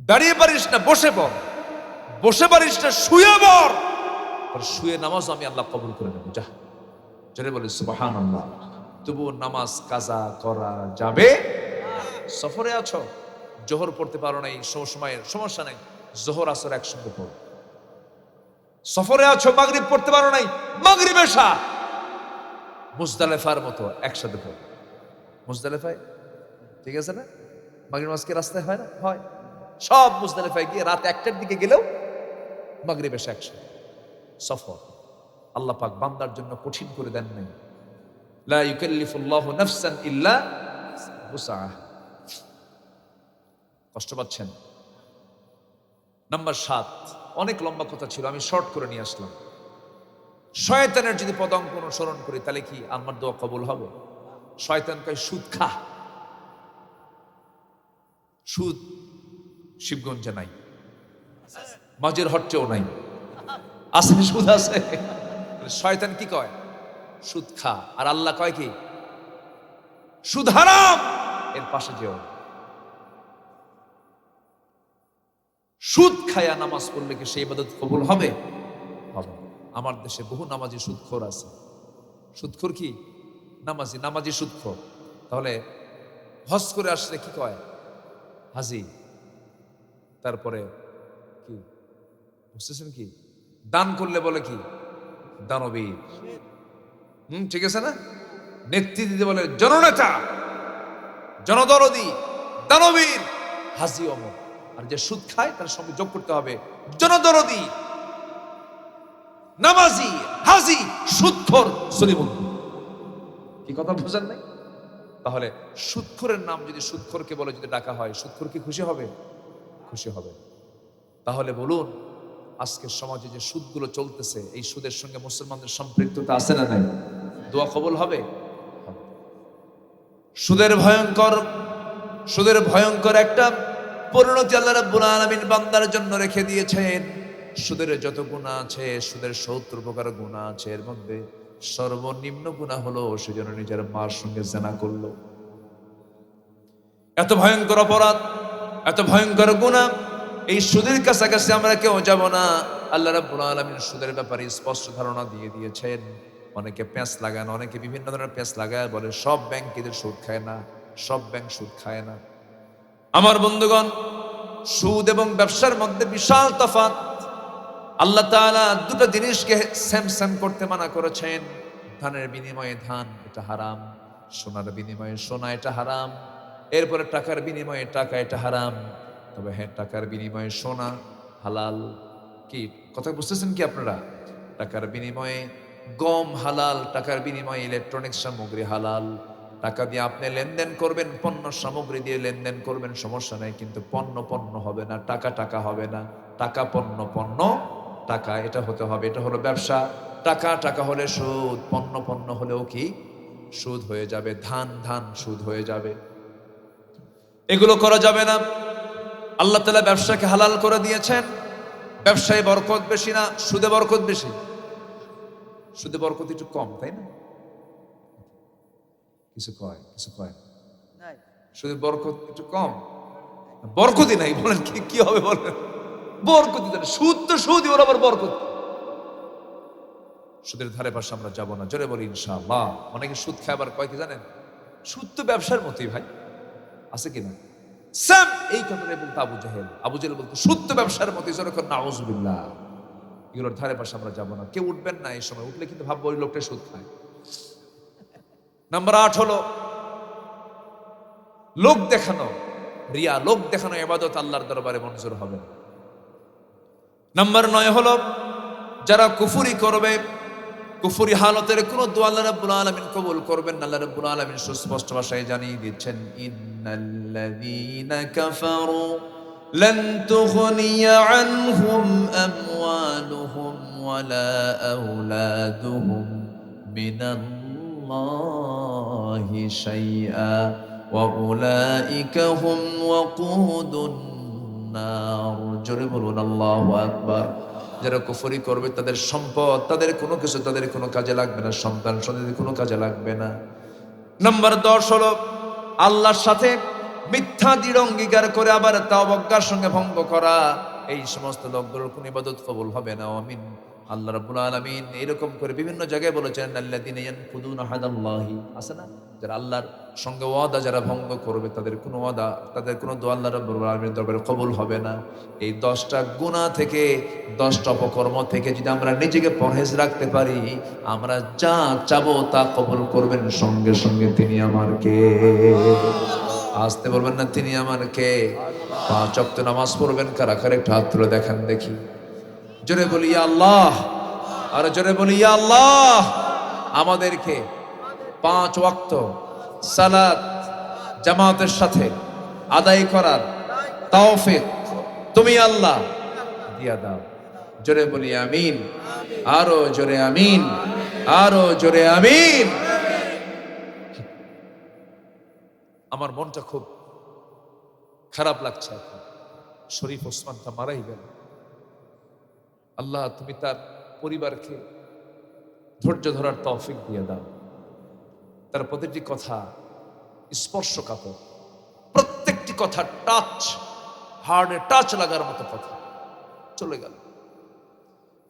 দাঁড়িয়ে পারিস না, বসে পড়, বসে পারিস না, শুয়ে পড়, শুয়ে নামাজ আমি আল্লাহ কবুল করে নেব। যা জোরে বলি সুবহানাল্লাহ। তবু নামাজ কাজা করা যাবে? সফরে আছো, জোহর পড়তে পারো নাই, সময়ের সমস্যা নাই, জোহর আসর একসঙ্গে পড়ো। সফরে আছো, মাগরিব পড়তে পারো নাই, মাগরিব এশা মুজদালিফার মতো একসাথে পড়ো। মুজদালিফায় ঠিক আছে না? মাগরিব নামাজ কি রাস্তায় হয় না? হয়। সব মুজদালিফায় গিয়ে রাত 1টার দিকে গেলেও মাগরিব এশা একসাথে। সফর আল্লাহ পাক বান্দার জন্য কঠিন করে দেন নাই। লা ইউকাল্লিফুল্লাহু নাফসান ইল্লা উসআহা। কষ্ট পাচ্ছেন? নাম্বার 7, অনেক লম্বা কথা ছিল, আমি শর্ট করে নিয়ে আসলাম। শয়তানের যদি পদাঙ্ক অনুসরণ করি তাহলে কি আমার দোয়া কবুল হবে? শয়তান কয় সুদ খা। সুদ শিবগঞ্জে নাই, মাঝের হট্টেও নাই, আছে সুদ আছে। শয়তান কি কয়? সুদ খা। আর আল্লাহ কয় কি? সুদ হারাম, এর পাশে যেও। সুদ খায়া নামাজ পড়লে কি সেই ইবাদত কবুল হবে? হবে। আমার দেশে বহু নামাজি সুদখোর আছে। সুদখোর কি? নামাজি সুদখোর। তাহলে হজ করে আসলে কি কয়? হাজি। তারপরে কি বুঝতেছেন? কি দান করলে বলে কি? দানবীর। ঠিক আছে না? নেতৃত্ব দিতে বলে জননেতা, জনদরদি, দানবীর, হাজি অমর। আর যে সুদ খায় তার সঙ্গে যোগ করতে হবে জনদরদি, নামাজি, হাজি, সুদখোর, সলিমুদ্দিন। কি কথা বুঝেন নাই? তাহলে সুদখোরের নাম যদি সুদখোরকে বলে যদি ডাকা হয়, সুদখোর কি খুশি হবে? খুশি হবে। তাহলে বলুন, আজকের সমাজে যে সুদগুলো চলতেছে, এই সুদের সঙ্গে মুসলমানদের সম্পৃক্ততা আছে না নাই? দোয়া কবুল হবে? সুদের ভয়ঙ্কর একটা পরিণতি আল্লাহ রাব্বুল আলামিন বান্দার জন্য রেখে দিয়েছেন। সুদের যত গুনাহ আছে, সুদের 70 প্রকার গুনাহ আছে, এর মধ্যে সর্বনিম্ন গুনাহ হলো সে যেন নিজের মার সঙ্গে জিনা করলো। এত ভয়ঙ্কর অপরাধ, এত ভয়ঙ্কর গুনাহ, এই সুদের কাছাকাছি আমরা কেউ যাব না। আল্লাহ রাব্বুল আলামিন সুদের ব্যাপারে স্পষ্ট ধারণা দিয়ে দিয়েছেন। অনেকে প্যাঁচ লাগান, অনেকে বিভিন্ন ধরনের প্যাঁচ লাগায় বলে সব ব্যাংক এদের সুদ খায় না, সব ব্যাংক সুদ খায় না। আমার বন্ধুগণ, সুদ এবং ব্যবসার মধ্যে বিশাল তফাৎ। আল্লাহ তাআলা দুটো জিনিসকে সেম করতে মানা করেছেন। ধানের বিনিময়ে ধান, এটা হারাম। সোনার বিনিময়ে সোনা, এটা হারাম। এরপরে টাকার বিনিময়ে টাকা, এটা হারাম। তবে হ্যাঁ, টাকার বিনিময়ে সোনা হালাল। কি কথা বুঝতেছেন কি আপনারা? টাকার বিনিময়ে গম হালাল, টাকার বিনিময়ে ইলেকট্রনিক্স সামগ্রী হালাল। টাকা দিয়ে আপনি লেনদেন করবেন, পণ্য সামগ্রী দিয়ে লেনদেন করবেন, সমস্যা নাই, কিন্তু পণ্য পণ্য হবে না, টাকা টাকা হবে না। টাকা পণ্য, পণ্য টাকা, এটা হতে হবে। এটা হলো ব্যবসা। টাকা টাকা হলে সুদ, পণ্য পণ্য হলেও কি সুদ হয়ে যাবে, ধান ধান সুদ হয়ে যাবে। এগুলো করা যাবে না। আল্লাহ তাআলা ব্যবসাকে হালাল করে দিয়েছেন। ব্যবসায় বরকত বেশি না সুদে বরকত বেশি? সুদে বরকত একটু কম, তাই না? কিছু কয় সুদে বরকত একটু কম, বরকতই নাই। বলেন কি হবে বলেন? বরকতই নাই। সুদ তো সুদ, ওর আবার বরকত। সুদের ধারে পাশে আমরা যাব না, জোরে বলি ইনশাআল্লাহ। অনেকে সুদ খায়, আবার কয় কি জানেন, সুদ তো ব্যবসার মতোই ভাই, আছে কিনা? সেম এই কথাটাই বলতো আবু জাহেল। আবু জাহেল বলতো সুদ তো ব্যবসার মতোই, জোরে করে নাউযুবিল্লাহ। এগুলোর ধারে পাশে আমরা যাব না। কেউ উঠবেন না এই সময়, উঠলে কিন্তু ভাববো ওই লোকটা সুদ খায়। নাম্বার 8 হলো লোক দেখানো, রিয়া। লোক দেখানো ইবাদত আল্লাহর দরবারে মঞ্জুর হবে না। নাম্বার 9 হলো যারা কুফরি করবে, কুফরি হালতের কোন দোয়া আল্লাহ রাব্বুল আলামিন কবুল করবেন না। আল্লাহ রাব্বুল আলামিন সুস্পষ্ট ভাষায় জানিয়ে দিচ্ছেন, ইন্নাল্লাযীনা কাফারু লান তুগনিয়া আনহুম আমওয়ালুহুম ওয়ালা আওলাদুহুম মিনাল্লাহি শাইআ ওয়া উলাইকা হুম ওয়াকুদুন নার। জোরে বলুন আল্লাহু আকবার। যারা কুফরি করবে তাদের সম্পদ, তাদের কোনো কিছু, তাদের কোনো কাজে লাগবে না, সন্তান সন্ততি কোনো কাজে লাগবে না। নাম্বার 10 হলো আল্লাহর সাথে মিথ্যা দৃঢ় অঙ্গীকার করে আবার তা অবজ্ঞার সঙ্গে ভঙ্গ করা। এই সমস্ত লোকগুলোর কোনো ইবাদত কবুল হবে না। আমিন। আল্লাহ রাব্বুল আলামিন এরকম করে বিভিন্ন জায়গায় বলেছেন, আল্লাযীনা ইয়ানকুদুনা আহাদাল্লাহি, আছে না? যারা আল্লাহর সঙ্গে ওয়াদা যারা ভঙ্গ করবে, তাদের কোনো ওয়াদা, তাদের কোনো দোয়া আল্লাহ রাব্বুল আলামিনের দরবারে কবুল হবে না। এই 10টা গুনাহ থেকে, 10টা অপকর্ম থেকে যদি আমরা নিজেকে পরহেজ রাখতে পারি, আমরা যা চাবো তা কবুল করবেন সঙ্গে সঙ্গে তিনি আমার কে। আসতে বলবেন না, তিনি আমার কে। 5 ওয়াক্ত নামাজ পড়বেন কারা কারা, একটু হাত তুলে দেখান দেখি। জোরে বলি ইয়া আল্লাহ, আর জোরে বলি ইয়া আল্লাহ। আমাদেরকে 5 ওয়াক্ত সালাত জামাতের সাথে আদায় করার তৌফিক তুমি আল্লাহ দিয়া দাও। জোরে বলি আমিন, আরো জোরে আমিন, আরো জোরে আমিন। আমার মনটা খুব খারাপ লাগছে এখন। শরীফ ওসমানটা মারাই গেল। আল্লাহ তুমি তার পরিবারকে ধৈর্য ধরার তৌফিক দিয়ে দাও। তার প্রতিটি কথা স্পর্শকাতর, প্রত্যেকটি কথা টাচ, হার্ডে টাচ লাগার মতো কথা। চলে গেল,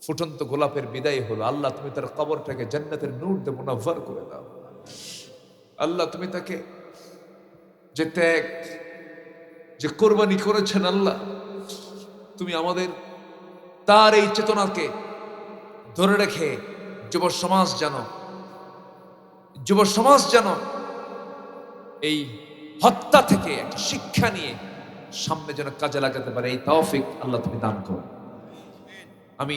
ফুটন্ত গোলাপের বিদায় হলো। আল্লাহ তুমি তার কবরটাকে জান্নাতের নূর দিয়ে মুনাফফার করে দাও। আল্লাহ তুমি তাকে যে ত্যাগ, যে কোরবানি করেছেন, আল্লাহ তুমি আমাদের তার এই চেতনাকে ধরে রেখে যুব সমাজ যেন এই হত্যা থেকে একটা শিক্ষা নিয়ে সামনে যেন কাজে লাগাতে পারে, এই তৌফিক আল্লাহ তুমি দান করো। আমি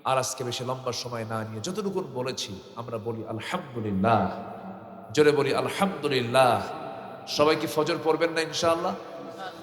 আর আজকে বেশি লম্বা সময় না নিয়ে যতটুকু বলেছি আমরা বলি আলহামদুলিল্লাহ। জোরে বলি আলহামদুলিল্লাহ। সবাই কি ফজর পড়বেন না ইনশাআল্লাহ?